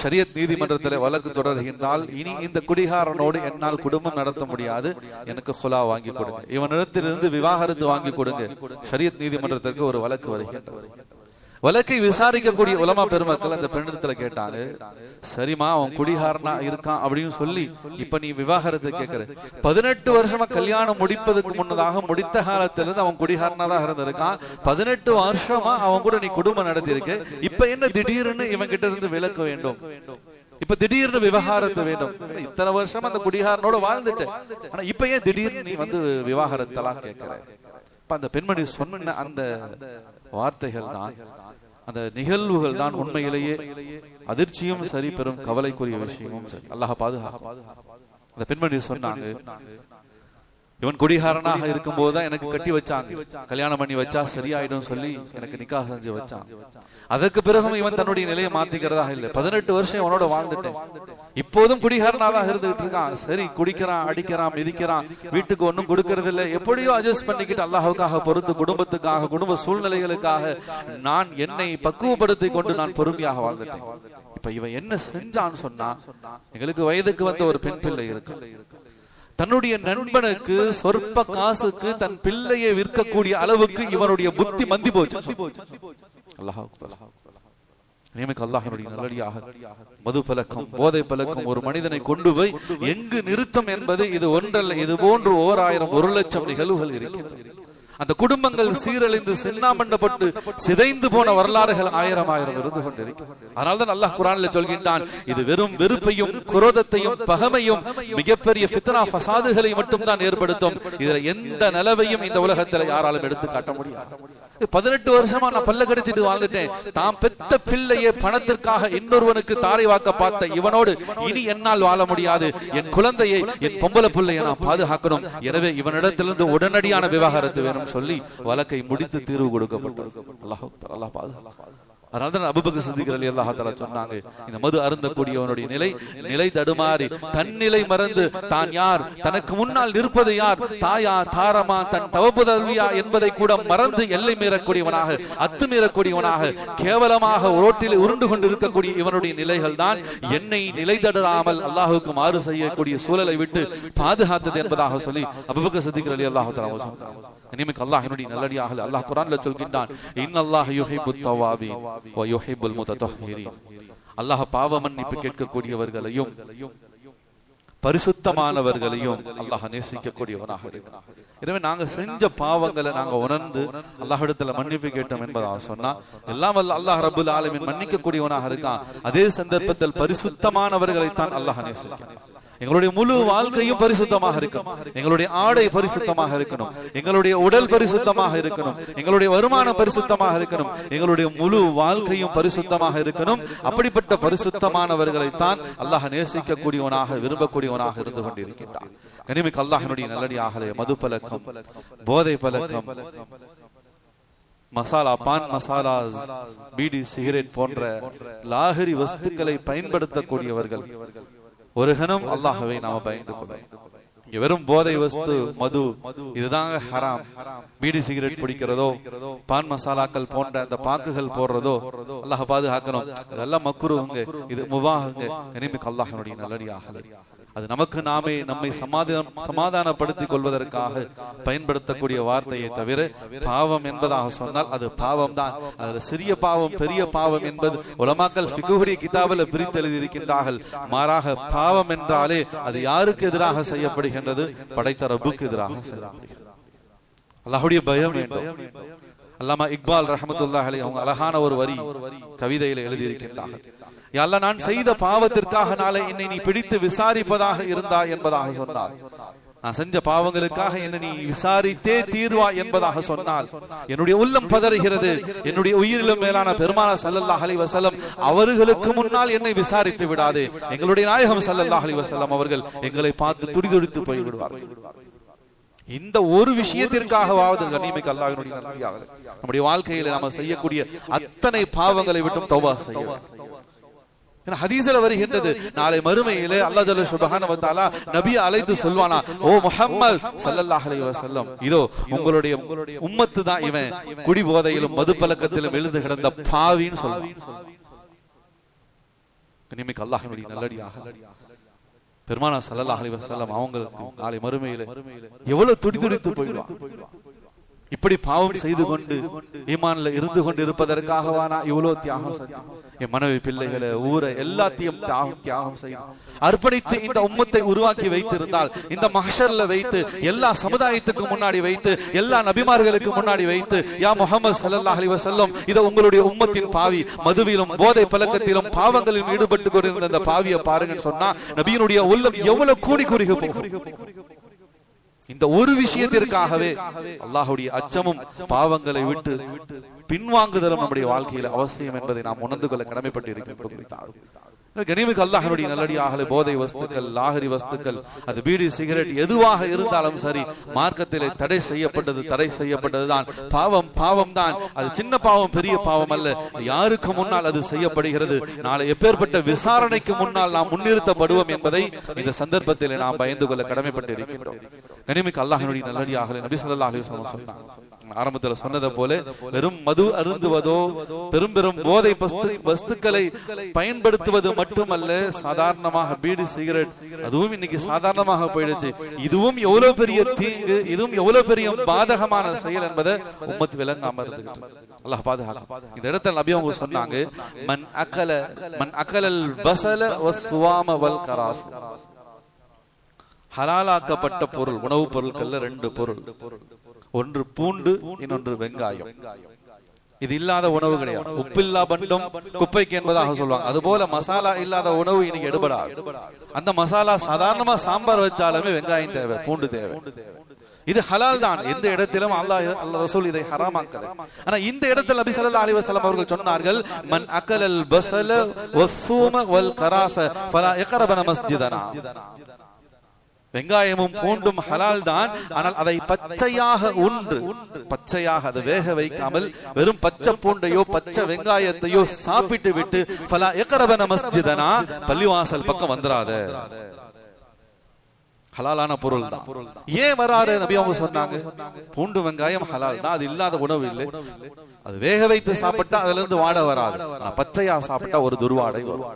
ஷரியத் நீதிமன்றத்தில் வழக்கு தொடர்கின்றால், இனி இந்த குடிகாரனோடு என்னால் குடும்பம் நடத்த முடியாது, எனக்கு ஹுலா வாங்கி கொடுங்க, இவனிடத்திலிருந்து விவாகரத்து வாங்கி கொடுங்க. ஷரியத் நீதிமன்றத்திற்கு ஒரு வழக்கு வருகின்றது. வழக்கை விசாரிக்கக்கூடிய உலமா பெருமக்கள் அந்த பெண்ணிடத்துல கேட்டாங்க, சரிமா அவன் குடிகாரனா இருக்கான் அப்படின்னு சொல்லி இப்ப நீ விவாகரத்தை கேட்கிற, 18 வருஷமா கல்யாணம் முடிப்பதற்கு முன்னதாக முடித்த காலத்திலிருந்து அவன் குடிகாரனா தான் இருந்திருக்கான், 18 வருஷமா அவன் கூட நீ குடும்பம் நடத்தியிருக்க, இப்ப என்ன திடீர்னு இவன் கிட்ட இருந்து விலக்க வேண்டும், இப்ப திடீர்னு விவாகரத்து வேண்டும், இத்தனை வருஷமா அந்த குடிகாரனோட வாழ்ந்துட்டு ஆனா இப்ப ஏன் திடீர்னு நீ வந்து விவாகரத்தெல்லாம் கேட்கிற? அந்த பெண்மணி சொன்ன அந்த வார்த்தைகள் தான், அந்த நிகழ்வுகள் தான் உண்மையிலேயே அதிர்ச்சியும் சரி, பெரும் கவலைக்குரிய விஷயமும் சரி. அல்லாஹ் பாதுகாக்கும். அந்த பெண்மணி சொன்னாங்க, இவன் குடிகாரனாக இருக்கும் போதுதான் எனக்கு கட்டி வச்சாங்க, கல்யாணம் பண்ணி வச்சா சரியாயிடும் சொல்லி எனக்கு நிக்காஹ் செஞ்சு வச்சான். அதற்கு பிறகும் இவன் தன்னுடைய நிலையை மாத்திக்கிறதா இல்லை. 18 வருஷம் இவனோட வாழ்ந்துட்டேன், இப்போதும் குடிகாரனாக இருந்துகிட்டு இருக்கான். சரி, குடிக்கிறான், அடிக்கிறான், மிதிக்கிறான், வீட்டுக்கு ஒன்னும் கொடுக்கறது இல்லை, எப்படியோ அட்ஜஸ்ட் பண்ணிக்கிட்டு அல்லாஹுக்காக பொறுத்து, குடும்பத்துக்காக, குடும்ப சூழ்நிலைகளுக்காக நான் என்னை பக்குவப்படுத்தி கொண்டு நான் பொறுமையாக வாழ்ந்துட்டேன். இப்ப இவன் என்ன செஞ்சான்னு சொன்னா, எங்களுக்கு வயதுக்கு வந்த ஒரு பெண் பிள்ளை இருக்கு, தன்னுடைய நண்பனுக்கு சொற்ப காசுக்கு தன் பிள்ளையை விற்கக்கூடிய அளவுக்கு இவனுடைய புத்தி மந்தி போச்சு. அல்லாஹ் அல்லாஹ்வினுடைய நல்லடியாக மது பழக்கம், போதை பழக்கம் ஒரு மனிதனை கொண்டு போய் எங்கு நிறுத்தம் என்பது இது ஒன்றல்ல, இது போன்று 1000 1,00,000 நிகழ்வுகள் இருக்கின்றன. அந்த குடும்பங்கள் சீரழிந்து சின்னாமண்டப்பட்டு சிதைந்து போன வரலாறுகள் 1000 இருந்து கொண்டிருக்கும். அதனால்தான் அல்லாஹ் குர்ஆனில் சொல்கின்றான், இது வெறும் வெறுப்பையும் குரோதத்தையும் பகைமையும் மிகப்பெரிய ஃபித்னா ஃபசாதுகளை மட்டும் தான் ஏற்படுத்தும். இதுல எந்த நிலவையும் இந்த உலகத்துல யாராலும் எடுத்து காட்ட முடியாது. 18 வருஷமா நான் பல்ல கடிச்சிட்டு வாழ்ந்துட்டேன், தாம் பெத்த பிள்ளையை பணத்திற்காக இன்னொருவனுக்கு தாரை வாக்க பார்த்த இவனோடு இனி என்னால் வாழ முடியாது, என் குழந்தையை, என் பொம்பளை பிள்ளையை நான் பாதுகாக்கணும், எனவே இவனிடத்திலிருந்து உடனடியான விவாகரத்து வேணும் சொல்லி வழக்கை முடித்து தீர்வு கொடுக்கப்பட்டது. அல்லாஹ் அல்லாஹ் பாதுகாப்பான். அதனால்தான் அபூபக்கர் சித்திக் ரலியல்லாஹு தஆலா சொன்னாங்க, இந்த மது அருந்தக்கூடியவனுடைய நிலை தடுமாறி தன்னிலை மறந்து தான் யார், தனக்கு முன்னால் இருப்பது யார், தாயா தாரமா தன் தவப்புதல்வியா என்பதை கூட மறந்து எல்லை மீறக்கூடியவனாக, அத்துமீறக்கூடியவனாக, கேவலமாக ரோட்டில் உருண்டு கொண்டு இருக்கக்கூடிய இவனுடைய நிலைகள் தான் என்னை நிலை தடுறாமல் அல்லாஹுக்கு மாறு செய்யக்கூடிய சூழலை விட்டு பாதுகாத்தது என்பதாக சொல்லி அபூபக்கர் சித்திக் ரலியல்லாஹு தஆலா சொன்னாங்க. கண்ணியமிக்க அல்லாஹ்வினுடைய நல்லடியார்களே, அல்லாஹ் குர்ஆன்ல சொல்கின்றான், இன்னல்லாஹ யுஹிப்புத் தவாபீன் வ யுஹிப்புல் முத்ததஹ்ஹிரீன். அல்லாஹ் பாவ மன்னிப்பு கேட்கக்கூடியவர்களையும் பரிசுத்தமானவர்களையும் அல்லாஹ் நேசிக்கக்கூடியவனாக இருக்கிறான். எனவே நாங்க செஞ்ச பாவங்களை நாங்க உணர்ந்து அல்லாஹ்விடத்துல மன்னிப்பு கேட்டோம் என்பதாக சொன்னா எல்லாம் அல்லாஹ் ரப்புல் ஆலமீன் மன்னிக்க கூடியவனாக இருக்கான். அதே சந்தர்ப்பத்தில் பரிசுத்தமானவர்களைத்தான் அல்லாஹ் நேசிக்கிறான். எங்களுடைய முழு வாழ்க்கையும் பரிசுத்தமாக இருக்கணும், எங்களுடைய ஆடை பரிசுத்தமாக இருக்கணும், எங்களுடைய உடல் பரிசுத்தமாக இருக்கணும், எங்களுடைய வருமானம் பரிசுத்தமாக இருக்கணும், எங்களுடைய முழு வாழ்க்கையும் பரிசுத்தமாக இருக்கணும். அப்படிப்பட்ட பரிசுத்தமானவர்களைத்தான் அல்லாஹ் நேசிக்கக்கூடியவனாக, விரும்பக்கூடியவனாக இருந்து கொண்டிருக்கின்றான். கனிமிக்கு அல்லாஹ்வினுடைய நல்லடியார்களே, மது பழக்கம், போதை பழக்கம், மசாலா, பான் மசாலா, பீடி, சிகரெட் போன்ற லாஹரி வஸ்துக்களை பயன்படுத்தக்கூடியவர்கள் ஒரு கணம் அல்லாஹ்வை நாம பயந்து கொள்ள. இங்க வெறும் போதை வஸ்து, மது, இதுதாங்க ஹராம். பீடி சிகரெட் பிடிக்கிறதோ, பான் மசாலாக்கள் போன்ற அந்த பாக்குகள் போடுறதோ அல்லாஹ் பாதுகாக்கணும். இதெல்லாம் மக்ரூஹ்ங்க, இது முபாஹ்ங்க. கனிமிக்க அல்லாஹ்வினுடைய நல்லடியார்களே, அது நமக்கு நாமே நம்மை சமாதானப்படுத்திக் கொள்வதற்காக பயன்படுத்தக்கூடிய வார்த்தையை தவிர பாவம் என்பதாக சொன்னால் அது பாவம் தான். அதுல சிறிய பாவம், பெரிய பாவம் என்பது உலமாக்கள் ஃபிக்ஹுடைய கிதாபில் பிரித்து எழுதியிருக்கின்றார்கள். மாறாக பாவம் என்றாலே அது யாருக்கு எதிராக செய்யப்படுகின்றது? படைத்த ரப்புக்கு எதிராக செய்யப்படுகிறது. அல்லாஹ்வுடைய பயம் வேண்டும். அல்லாமா இக்பால் ரஹ்மத்துல்லாஹி அலைஹி அவங்க அழகான ஒரு வரி கவிதையில எழுதி இருக்கின்றார்கள். யா அல்லாஹ், நான் செய்த பாவத்திற்காக நாளை என்னை நீ பிடித்து விசாரிப்பதாக இருந்தாய் என்பதாக சொன்னார். நான் செஞ்ச பாவங்களுக்காக என்ன நீ விசாரித்தே தீர்வா என்பதாக சொன்னால் என்னுடைய உள்ளம் பதறுகிறது. என்னுடைய உயிரிலும் மேலான பெருமானார் ஸல்லல்லாஹு அலைஹி வஸல்லம் அவர்களுக்கு முன்னால் என்னை விசாரித்து விடாதே. எங்களுடைய நாயகம் ஸல்லல்லாஹு அலைஹி வஸல்லம் அவர்கள் எங்களை பார்த்து துடிதுடித்து போய் விடுவார்கள். இந்த ஒரு விஷயத்திற்காகவாவது கண்ணியமிக்க அல்லாஹ்வினுடைய நல்லடியார்களே, நம்முடைய வாழ்க்கையில நாம செய்யக்கூடிய அத்தனை பாவங்களை விட்டும் தௌபா செய்ய வேண்டும். ஹதீஸ்ல வருகின்றது, நாளை மறுமையிலே அல்லாஹ் ஜல்ல சுப்ஹானஹு வ தஆலா நபியை அழைத்து சொல்வானா, ஓ முஹம்மது ஸல்லல்லாஹு அலைஹி வஸல்லம், இதோ உங்களுடைய உம்மத்து தான் இவன் குடி போதையிலும் மது பழக்கத்திலும் எழுந்து கிடந்த பாவின்னு சொல்வான். கண்ணியமிக்க அல்லாஹ்வினுடைய நல்லடியார்களே, பெருமானார் ஸல்லல்லாஹு அலைஹி வஸல்லம் அவங்களுக்கு நாளை மறுமையிலே எவ்வளவு துடிதுடித்து போயிடுவான். இப்படி பாவம் செய்து கொண்டு ஈமான்ல இருந்து கொண்டு இருப்பதற்காகவானா இவ்வளவு தியாகம் செஞ்சேன். என் மனைவி, பிள்ளைகளை, ஊரை எல்லாத்தையும் தியாகம் செய்யும் அர்ப்பணித்து இந்த உம்மத்தை உருவாக்கி வைத்திருந்தால், இந்த மஹ்ஷர்ல வைத்து எல்லா சமுதாயத்துக்கு முன்னாடி வைத்து எல்லா நபிமார்களுக்கு முன்னாடி வைத்து, யா முஹம்மது ஸல்லல்லாஹு அலைஹி வஸல்லம், இத உங்களுடைய உம்மத்தின் பாவி மதுவிலும் போதை பழக்கத்திலும் பாவங்களிலும் ஈடுபட்டு கொண்டிருந்த அந்த பாவியை பாருங்கன்னு சொன்னா நபியினுடைய உள்ளம் எவ்வளவு கூடி குறுகி போகும். இந்த ஒரு விஷயத்திற்காகவே அல்லாஹ்வுடைய அச்சமும் பாவங்களை விட்டு பின்வாங்குதலும் நம்முடைய வாழ்க்கையில் அவசியம் என்பதை நாம் உணர்ந்து கொள்ள கடமைப்பட்டு இருக்கிறோம். கனிமிக்கு அல்லாஹ்வுடைய நல்லடியார்களே, போதை வஸ்துக்கள், லாஹரி வஸ்துக்கள், அது பீடி, சிகரெட் எதுவாக இருந்தாலும் சரி, மார்க்கத்திலே தடை செய்யப்பட்டதுதான். பாவம் தான். அது சின்ன பாவம், பெரிய பாவம் அல்ல. யாருக்கு முன்னால் அது செய்யப்படுகிறது, நாளை எப்பேற்பட்ட விசாரணைக்கு முன்னால் நாம் முன்னிறுத்தப்படுவோம் என்பதை இந்த சந்தர்ப்பத்தில் நாம் பயந்து கொள்ள கடமைப்பட்டு இருக்கின்றோம். கனிமிக்கு அல்லாஹ்வுடைய நல்லடியார்களே, நபி ஸல்லல்லாஹு அலைஹி வஸல்லம் சொன்னார், ஆரம்பத்தில் சொன்னதை போல வெறும் மது அருந்துவதோ பெரும் போதை வஸ்துக்களை பயன்படுத்துவது மட்டுமல்ல, சாதாரணமாக பீடி, சிகரெட் அதுவும் இன்னைக்கு சாதாரணமாக போயிடுச்சு. இதுவும் எவ்வளவு பெரிய தீங்கு, இதுவும் எவ்வளவு பெரிய பாதகமான செயல் என்பதை உம்மத் விளங்காம இருந்துகிட்டு. அல்லாஹ் பாதுகாக்க. இந்த இடத்துல நபி அவங்க சொன்னாங்க, மன் அகலல் பஸல வஸ்ஸுவாம வல் கராஸ். ஹலாலாக்கப்பட்ட பொருள், உணவுப் பொருட்கள்ல ரெண்டு பொருள், ஒன்று பூண்டு, இன்னொன்று வெங்காயம். இது இல்லாத உணவு கிடையாது. உப்பில்லா பண்டம் குப்பைக்கு என்பதாக சொல்லுவாங்க. அது போல மசாலா இல்லாத உணவு இன்னைக்கு எடுபடாது. அந்த மசாலா சாதாரணமா சாம்பார் வச்சாலுமே வெங்காயம் தேவை, பூண்டு தேவை. இது ஹலால் தான். எந்த இடத்திலும் அல்லாஹ் ரசூல் இதை ஹராமாக்கல. ஆனா இந்த இடத்தில் நபி ஸல்லல்லாஹு அலைஹி வஸல்லம் அவர்கள் சொன்னார்கள், மன் அகலல் பஸல வஸ்ஸூம வல் கராஸ ஃபலா யக்ரபன மஸ்ஜிதனா. வெங்காயமும் பூண்டும் ஹலால் தான். ஆனால் அதை பச்சையாக உண்டு, பச்சையாக அதை வேக வைக்காமல் வெறும் பச்சை பூண்டையோ பச்சை வெங்காயத்தையோ சாப்பிட்டு விட்டு ஃபலா யக்ரபன மஸ்ஜிதனா, பள்ளிவாசல் பக்கம் வந்துராத. ஹலாலான பொருள் தான். ஏன் வராது நபி அவங்க சொன்னாங்க? பூண்டு வெங்காயம் ஹலால் தான், அது இல்லாத உணவு இல்லை. அது வேக வைத்து சாப்பிட்டா அதுல இருந்து வாடை வராது. பச்சையா சாப்பிட்டா ஒரு துர்வாடை வரும்.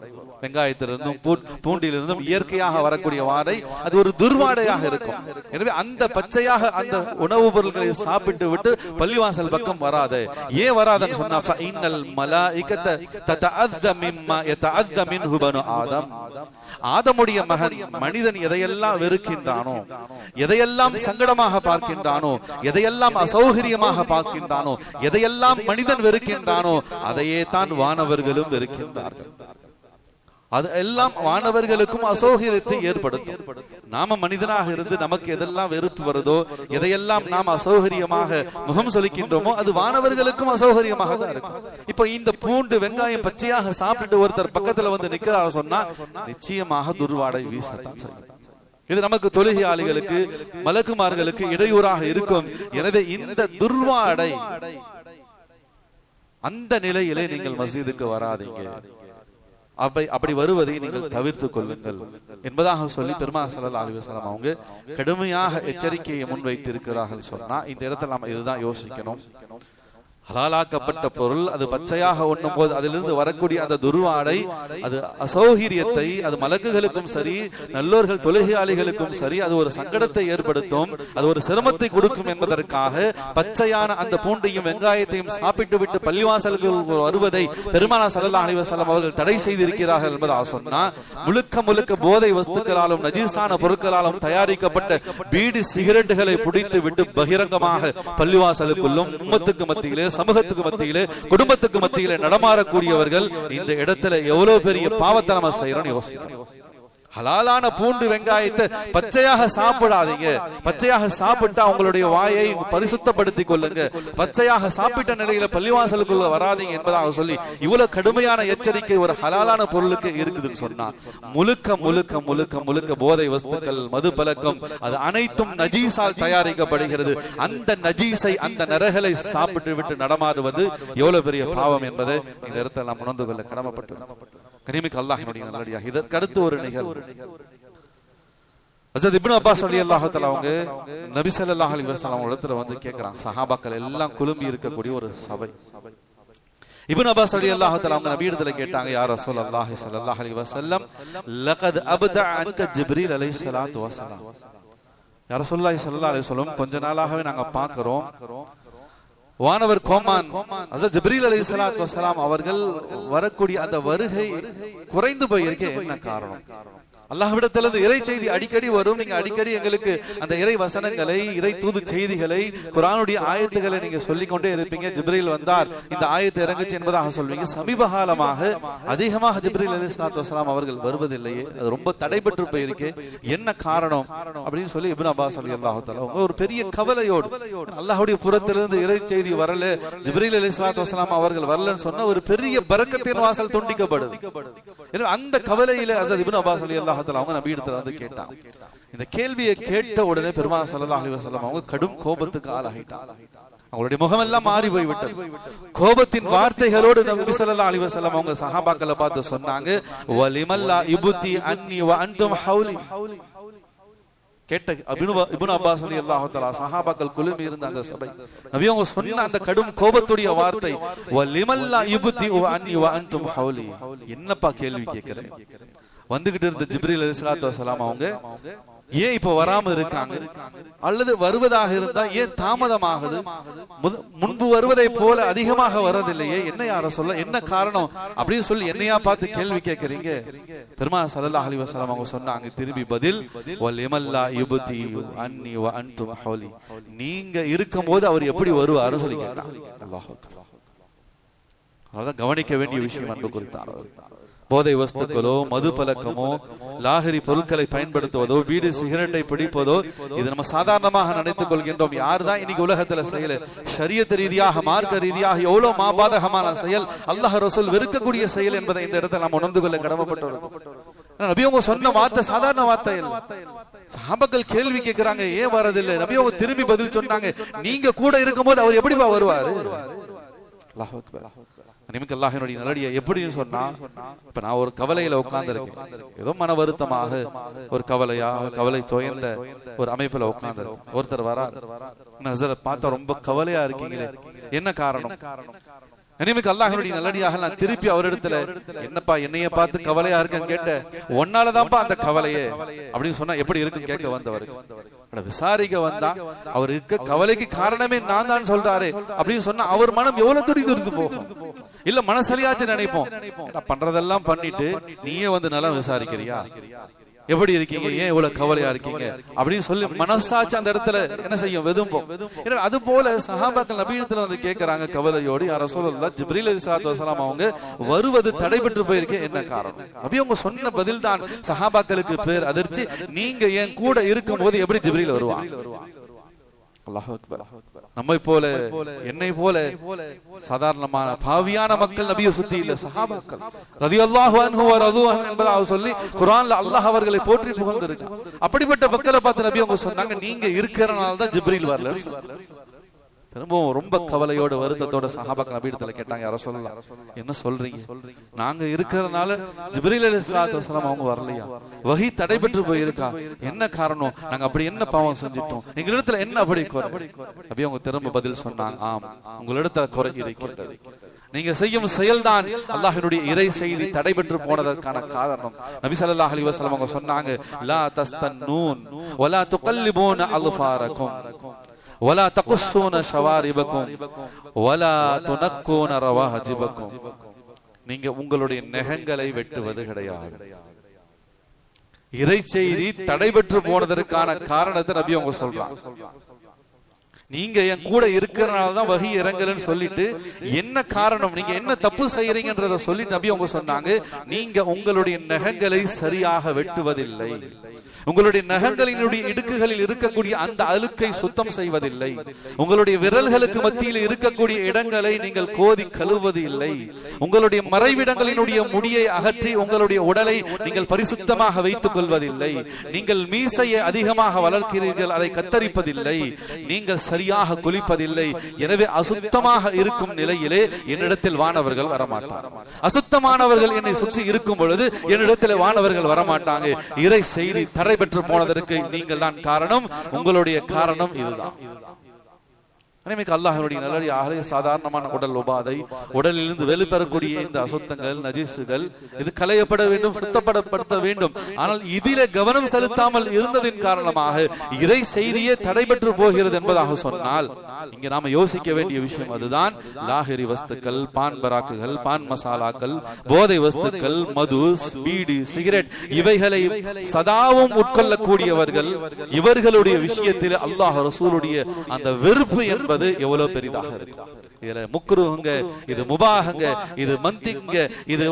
வெங்காயத்திலிருந்தும் பூண்டிலிருந்தும் இயற்கையாக வரக்கூடிய வாடை அது ஒரு துர்வாடையாக இருக்கும். எனவே அந்த பச்சையாக அந்த உணவுப் பொருட்களை சாப்பிட்டு விட்டு பள்ளிவாசல் பக்கம் வராது. ஏன் வராதுன்னு சொன்னா, ஃபஇன்னல் மலாயிகத ததஅஸ்ஸ மிம்மா யதஅஸ்ஸ மின்ஹு பனு ஆதம். ஆதமுடைய மகன் மனிதன் எதையெல்லாம் வெறுக்கின்றானோ, எதையெல்லாம் சங்கடமாக பார்க்கின்றானோ, எதையெல்லாம் அசௌகரியமாக பார்க்கின்றானோ, எதையெல்லாம் மனிதன் வெறுக்கின்றானோ அதையே தான் வானவர்களும் வெறுக்கின்றார்கள். அது எல்லாம் வானவர்களுக்கும் அசௌகரியத்தை ஏற்படுத்தும். நாம மனிதனாக இருந்து நமக்கு எதெல்லாம் வெறுப்பு வருதோ, எதையெல்லாம் நாம் அசௌகரியமாக முகம் சொல்லிக்கின்றோமோ அது வானவர்களுக்கும் அசௌகரியமாக தான் இருக்கும். இப்ப இந்த பூண்டு வெங்காயம் பச்சையாக சாப்பிட்டு ஒருத்தர் பக்கத்துல வந்து நிக்கிறார் சொன்னா நிச்சயமாக துர்வாடை வீசத்தான் செய்யும். இது நமக்கு தொழுகையாளிகளுக்கு, மலக்குமார்களுக்கு இடையூறாக இருக்கும். எனவே இந்த துர்வாடை, அந்த நிலையிலே நீங்கள் மஸ்ஜிதுக்கு வராதீங்க. அப்படி வருவதை நீங்கள் தவிர்த்துக் கொள்ளுங்கள் என்பதாக சொல்லி பெருமானார் ஸல்லல்லாஹு அலைஹி வஸல்லம் அவங்க கடுமையாக எச்சரிக்கையை முன்வைத்திருக்கிறார்கள் சொன்னா, இந்த இடத்துல நாம இதுதான் யோசிக்கணும். ஹலாலாக்கப்பட்ட பொருள் அது பச்சையாக உண்ணும் போது அதிலிருந்து வரக்கூடிய அந்த துர்வாடை அது அசௌகரியத்தை, அது மலக்குகளுக்கும் சரி நல்லோர்கள் தொழுகையாளிகளுக்கும் சரி அது ஒரு சங்கடத்தை ஏற்படுத்தும், அது ஒரு சிரமத்தை கொடுக்கும் என்பதற்காக பச்சையான அந்த பூண்டையும் வெங்காயத்தையும் சாப்பிட்டு விட்டு பள்ளிவாசலுக்கு வருவதை பெருமானார் ஸல்லல்லாஹு அலைஹி வஸல்லம் அவர்கள் தடை செய்திருக்கிறார்கள் என்பதாக சொன்னா, முழுக்க முழுக்க போதை வஸ்துக்களாலும் நஜீஸான பொருட்களாலும் தயாரிக்கப்பட்ட பீடி சிகரெட்டுகளை பிடித்து விட்டு பகிரங்கமாக பள்ளிவாசலுக்குள்ளும் உம்மத்துக்கு மத்தியிலே, சமூகத்துக்கு மத்தியிலே, குடும்பத்துக்கு மத்தியிலே நடமாறக்கூடியவர்கள் இந்த இடத்துல எவ்வளவு பெரிய பாவத்தை நம்ம செய்யறோம் யோசிக்கிறோம். ஹலாலான பூண்டு வெங்காயத்தை பச்சையாக சாப்பிடாதீங்க. பச்சையாக சாப்பிட்டா உங்களுடைய வாயை பரிசுத்தப்படுத்திக் கொள்ளுங்க. பச்சையாக சாப்பிட்ட நிலையில பள்ளிவாசலுக்குள்ள வராதீங்க என்பதாக சொல்லி இவ்வளவு கடுமையான எச்சரிக்கை ஒரு ஹலாலான பொருளுக்கு இருக்குதுன்னு சொன்னா, முழுக்க முழுக்க முழுக்க முழுக்க போதை வஸ்துக்கள், மது பழக்கம், அது அனைத்தும் நஜீஸால் தயாரிக்கப்படுகிறது. அந்த நஜீஸை, அந்த நரகளை சாப்பிட்டு விட்டு நடமாறுவது எவ்வளவு பெரிய பாவம் என்பதை இந்த இடத்துல நாம் உணர்ந்து கொள்ள கடமைப்பட்டோம். கனிமிக்கு அல்லாஹ்வினுடைய நல்லடியாக இதற்கு அடுத்து ஒரு நிகழ்வு. ஹஜ்ரத் இப்னு அப்பாஸ் ரலியல்லாஹு தஆலா அவங்க நபி ஸல்லல்லாஹு அலைஹி வஸல்லம் இடத்துல வந்து கேக்குறாங்க. சஹாபாக்கள் எல்லாம் குழும்பி இருக்கக்கூடிய ஒரு சபை. இப்னு அப்பாஸ் ரலியல்லாஹு தஆலா அவங்க நபி இடத்துல கேட்டாங்க, யா ரசூலல்லாஹி ஸல்லல்லாஹு அலைஹி வஸல்லம் லகத் அப்தா அன்க ஜிப்ரீல் அலைஹிஸ்ஸலாத்து வஸலாம். யா ரசூலுல்லாஹி ஸல்லல்லாஹு அலைஹி வஸல்லம் கொஞ்ச நாளாகவே நாங்க பார்க்கிறோம், வானவர் கோமான் ஹஜ்ரத் ஜிப்ரீல் அலைஹிஸ்ஸலாத்து வஸலாம் அவர்கள் வரக்கூடிய அந்த வருகை குறைந்து போயிருக்கே, என்ன காரணம்? அல்லாஹ்விடத்திலிருந்து இறை செய்தி அடிக்கடி வரும், நீங்க அடிக்கடி எங்களுக்கு அந்த இறை வசனங்களை, இறை தூது செய்திகளை, குர்ஆனுடைய ஆயத்துகளை நீங்க சொல்லிக்கொண்டே இருப்பீங்க. ஜிப்ரீல் வந்தார், இந்த ஆயத்து இறங்குச்சு என்பதாக சொல்வீங்க. சமீப காலமாக அதிகமாக ஜிப்ரீல் அலைஹிஸ்ஸலாத்து வஸலாம் அவர்கள் வருவதில்லையே, அது ரொம்ப தடைபட்டு போயிருக்கே, என்ன காரணம் அப்படின்னு சொல்லி இப்னு அப்பாஸ் ரலியல்லாஹு தஆலா அவங்க ஒரு பெரிய கவலையோடு, அல்லாஹ்வுடைய புறத்திலிருந்து இறை செய்தி வரல, ஜிப்ரீல் அலைஹிஸ்ஸலாத்து வஸலாம் அவர்கள் வரலன்னு சொன்ன ஒரு பெரிய பரக்கத்தின் வாசல் துண்டிக்கப்படுது. அந்த கவலையில ஹஜ்ரத் இப்னு அப்பாஸ் ரலியல்லாஹு தஆலா அவங்க நபி இடத்துல வந்து கேட்டாங்க. இந்த கேள்வியை கேட்ட உடனே பெருமானார் ஸல்லல்லாஹு அலைஹி வஸல்லம் அவங்க கடும் கோபத்துக்கு ஆளாகிட்டாங்க. அவங்களுடைய முகம் எல்லாம் மாறி போய்விட்டது. கோபத்தின் வார்த்தைகளோடு நபி ஸல்லல்லாஹு அலைஹி வஸல்லம் அவங்க சஹாபாக்களை பார்த்து சொன்னாங்க, வலிமல்லா இபுதி அன்னி வ அன்தும் ஹவுலி. கேட்ட இப்னு அப்பாஸ் ரலியல்லாஹு தஆலா சஹாபாக்கள் குழுமி இருந்த அந்த சபை, நபி அவங்க சொன்ன அந்த கடும் கோபத்துடைய வார்த்தை, வலிமல்லா இபுதி வ அன்னி வ அன்தும் ஹவுலி. என்னப்பா கேள்வி கேட்கிறேன்? வந்துகிட்டு இருந்த ஜிப்ரீல் அலைஹிஸ்ஸலாத்து வஸலாம் அவங்க ஏன் இப்ப வராம இருக்காங்க, அல்லது வருவதாக இருந்தா ஏன் தாமதமாகுது? முன்பு வருவதை போல அதிகமாக வரதில்லையே, என்ன யார சொல்ல, என்ன காரணம் அப்படின்னு சொல்லி என்னையா பார்த்து கேள்வி கேட்கறீங்க? பெருமானார் ஸல்லல்லாஹு அலைஹி வஸல்லம் அவங்க சொன்னாங்க திரும்பி பதில், வலிமல்லா யுபதி அன்னி வ அன்தும் ஹவுலி. நீங்க இருக்கும்போது அவர் எப்படி வருவாரு சொல்லி கேட்டாங்க. அல்லாஹ் அக்பர். அதான் கவனிக்க வேண்டிய விஷயம் அன்பு குறித்தார். போதை வஸ்துக்களோ, மது பழக்கமோ, லாகரி பொருட்களை பயன்படுத்துவதோ, பீடி சிகரெட்டை பிடிப்பதோ, இது நம்ம சாதாரணமாக நினைத்துக் கொள்கின்றோம். யாருதான் இன்னைக்கு உலகத்துல செயல், ஷரியத் ரீதியாக, மார்க்க ரீதியாக எவ்வளவு மாபாதகமான செயல், அல்லாஹ் ரசூல் வெறுக்கக்கூடிய செயல் என்பதை இந்த இடத்துல நாம் உணர்ந்து கொள்ள கடமைப்பட்டோம். நபி அவங்க சொன்ன வார்த்தை சாதாரண வார்த்தை இல்ல. சஹாபாக்கள் கேள்வி கேட்கிறாங்க, ஏன் வரதில்லை? நபி அவங்க திரும்பி பதில் சொன்னாங்க, நீங்க கூட இருக்கும்போது அவர் எப்படிப்பா வருவாரு? அல்லாஹ் அக்பர். நிமிக்கு அல்லாஹ்வினுடைய நல்லடியை எப்படின்னு சொன்னா, இப்ப நான் ஒரு கவலையில உட்கார்ந்து இருக்கேன், ஏதோ மன வருத்தமாக ஒரு கவலை தோய்ந்த ஒரு அமைப்புல உட்கார்ந்து இருக்கேன். ஒருத்தர் வரார், ஹஸரத் பார்த்தா ரொம்ப கவலையா இருக்கீங்களே, என்ன காரணம்? நிமிக்கு அல்லாஹ்வினுடைய நல்லடியாக நான் திருப்பி அவரிடத்துல, என்னப்பா என்னைய பார்த்து கவலையா இருக்கேன்னு கேட்ட, ஒன்னாலதான்ப்பா அந்த கவலையே அப்படின்னு சொன்னா எப்படி இருக்குன்னு கேட்க வந்தவருக்கு விசாரிக்க வந்தா, அவர் இருக்க கவலைக்கு காரணமே நான் தான் சொல்றாரு அப்படின்னு சொன்னா அவர் மனம் எவ்வளவு துடிதுடித்து போகும். இல்ல மனசலியாச்சு நினைப்போம், பண்றதெல்லாம் பண்ணிட்டு நீயே வந்து நல்லா விசாரிக்கிறியா, எப்படி இருக்கீங்க, ஏன் இவ்வளவு கவலையா இருக்கீங்க அப்படின்னு சொல்லி மனசாச்சு அந்த இடத்துல என்ன செய்யும், வெதும்போம். அது போல சஹாபாக்கள் நபியிடத்துல வந்து கேட்கறாங்க கவலையோடு, யா ரசூலுல்லாஹ் ஜிப்ரீல் அலைஹிஸ்ஸலாத்து வஸலாம் அவங்க வருவது தடைபட்டு போயிருக்கே, என்ன காரணம்? நபி அவங்க சொன்ன பதில் தான் சஹாபாக்களுக்கு பேர் அதிர்ச்சி. நீங்க என் கூட இருக்கும் போது எப்படி ஜிப்ரீல் வருவாங்க? அல்லாஹ் அக்பர். நம்மை போல, என்னை போல சாதாரணமான பாவியான மக்கள் நபியை சுத்தி இல்ல, சஹாபாக்கள் ரலியல்லாஹு அன்ஹு வ ரது அன்ஹு என்பதாக சொல்லி குர்ஆன்ல அல்லாஹ் அவர்களை போற்றி புகழ்ந்திருக்கான். அப்படிப்பட்ட மக்களை பார்த்து நபி அவங்க சொன்னாங்க, நீங்க இருக்கிறனால தான் ஜிப்ரீல் வரல. திரும்பவும் ரொம்ப கவலையோட வருத்தத்தோட சஹாபாக்கள் நபியிடத்துல கேட்டாங்க, யார சொல்லலாம், என்ன சொல்றீங்க, நாங்க இருக்கிறதுனால ஜிப்ரீல் அலைஹிஸ்ஸலாத்து வஸலாம் அவங்க வரலையா, வஹி தடைபெற்று போயிருக்கா, என்ன காரணம், நாங்க அப்படி என்ன பாவம் செஞ்சிட்டோம், எங்களிடத்துல என்ன அப்படி குறை? நபி அவங்க திரும்ப பதில் சொன்னாங்க, ஆம், உங்களிடத்துல குறை இருக்கின்றது, நீங்க செய்யும் செயல்தான் அல்லாஹ்வினுடைய இறை செய்தி தடைபெற்று போனதற்கான காரணம். நபி ஸல்லல்லாஹு அலைஹி வஸல்லம் அவங்க சொன்னாங்க, லா தஸ்தன்னூன் வலா துகல்லிபூன அல்ஃபாரக்கும் வலா தகுஸ்ஸூன ஷவாரிபக்கும் வலா துனக்கூன ரவாஹிபக்கும். நீங்க உங்களுடைய நகங்களை வெட்டுவது கிடையாது. இறை செய்தி தடைபெற்று போனதற்கான காரணத்தை நபி அவங்க சொல்றாங்க. நீங்க என் கூட இருக்கிறனாலதான் வஹி இறங்கலன்னு சொல்லிட்டு என்ன காரணம், நீங்க என்ன தப்பு செய்யறீங்கன்றத சொல்லிட்டு நபி அவங்க சொன்னாங்க, நீங்க உங்களுடைய நகங்களை சரியாக வெட்டுவதில்லை, உங்களுடைய நகங்களினுடைய இடுக்குகளில் இருக்கக்கூடிய அந்த அழுக்கை சுத்தம் செய்வதில்லை, உங்களுடைய விரல்களுக்கு மத்தியில் இருக்கக்கூடிய இடங்களை நீங்கள் கோதி கழுவது இல்லை, உங்களுடைய மறைவிடங்களினுடைய முடியை அகற்றி உங்களுடைய உடலை நீங்கள் பரிசுத்தமாக வைத்துக் கொள்வதில்லை, நீங்கள் மீசையை அதிகமாக வளர்க்கிறீர்கள், அதை கத்தரிப்பதில்லை, நீங்கள் சரியாக குளிப்பதில்லை. எனவே அசுத்தமாக இருக்கும் நிலையிலே என்னிடத்தில் வானவர்கள் வரமாட்டார், அசுத்தமானவர்கள் என்னை சுற்றி இருக்கும் பொழுது என்னிடத்தில் வானவர்கள் வரமாட்டாங்க. இறை செய்தி தடை பெற்று போனதற்கு நீங்கள் தான் காரணம், உங்களுடைய காரணம் இதுதான். அல்லாஹ்வுடைய நல்லடியார்களே, சாதாரணமான உடல் உபாதை, உடலிலிருந்து வெளிப்பெறக்கூடிய இந்த அசுத்தங்கள், நஜீசுகள், இது களையப்பட வேண்டும், சுத்தப்படுத்த வேண்டும். ஆனால் இதிலே கவனம் செலுத்தாமல் இருந்ததின் காரணமாக இறை செய்தியே தடைபெற்று போகிறது என்பதாக சொன்னால், இங்க நாம யோசிக்க வேண்டிய விஷயம் அதுதான். லாஹிரி வஸ்துக்கள், பான் பராக்குகள், பான் மசாலாக்கள், போதை வஸ்துக்கள், மது, பீடி, சிகரெட், இவைகளை சதாவும் உட்கொள்ளக்கூடியவர்கள், இவர்களுடைய விஷயத்தில் அல்லாஹ் ரசூலுடைய அந்த வெறுப்பு என்பது எவ்வளவு பெரிதாக இருக்கும். இதுல முக்ருஹுங்க, இது முபாஹுங்க, இது மந்திங்க, இது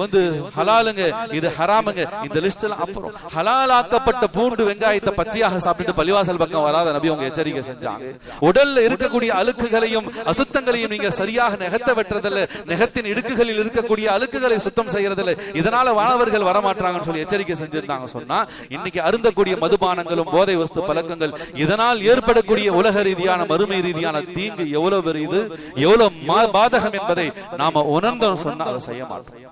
ஹலாலுங்க, இது ஹராமுங்க, இந்த லிஸ்ட் எல்லாம் அப்புறம். ஹலாலாக்கப்பட்ட பூண்டு வெங்காயத்தை பச்சையாக சாப்பிட்டு பள்ளிவாசல் பக்கம் வராத நபி அவங்க எச்சரிக்கை செஞ்சாங்க. உடல்ல இருக்கக்கூடிய அழுக்குகளையும் அசுத்தங்களையும் நீங்க சரியாக நெகத்தை வெட்டுறதில்ல, நெகத்தின் இடுக்குகளில் இருக்கக்கூடிய அழுக்குகளை சுத்தம் செய்யறதில்ல, இதனால வானவர்கள் வரமாட்டாங்கன்னு சொல்லி எச்சரிக்கை செஞ்சிருந்தாங்க. சொன்னா இன்னைக்கு அருந்தக்கூடிய மதுபானங்களும் போதை வஸ்து பழக்கங்கள், இதனால் ஏற்படக்கூடிய உலக ரீதியான மறுமை ரீதியான தீங்கு எவ்வளவு பெரியது, எவ்வளவு பாதகம் என்பதை நாம உணர்ந்தோம் சொன்னா அதை செய்ய மாட்டோம்,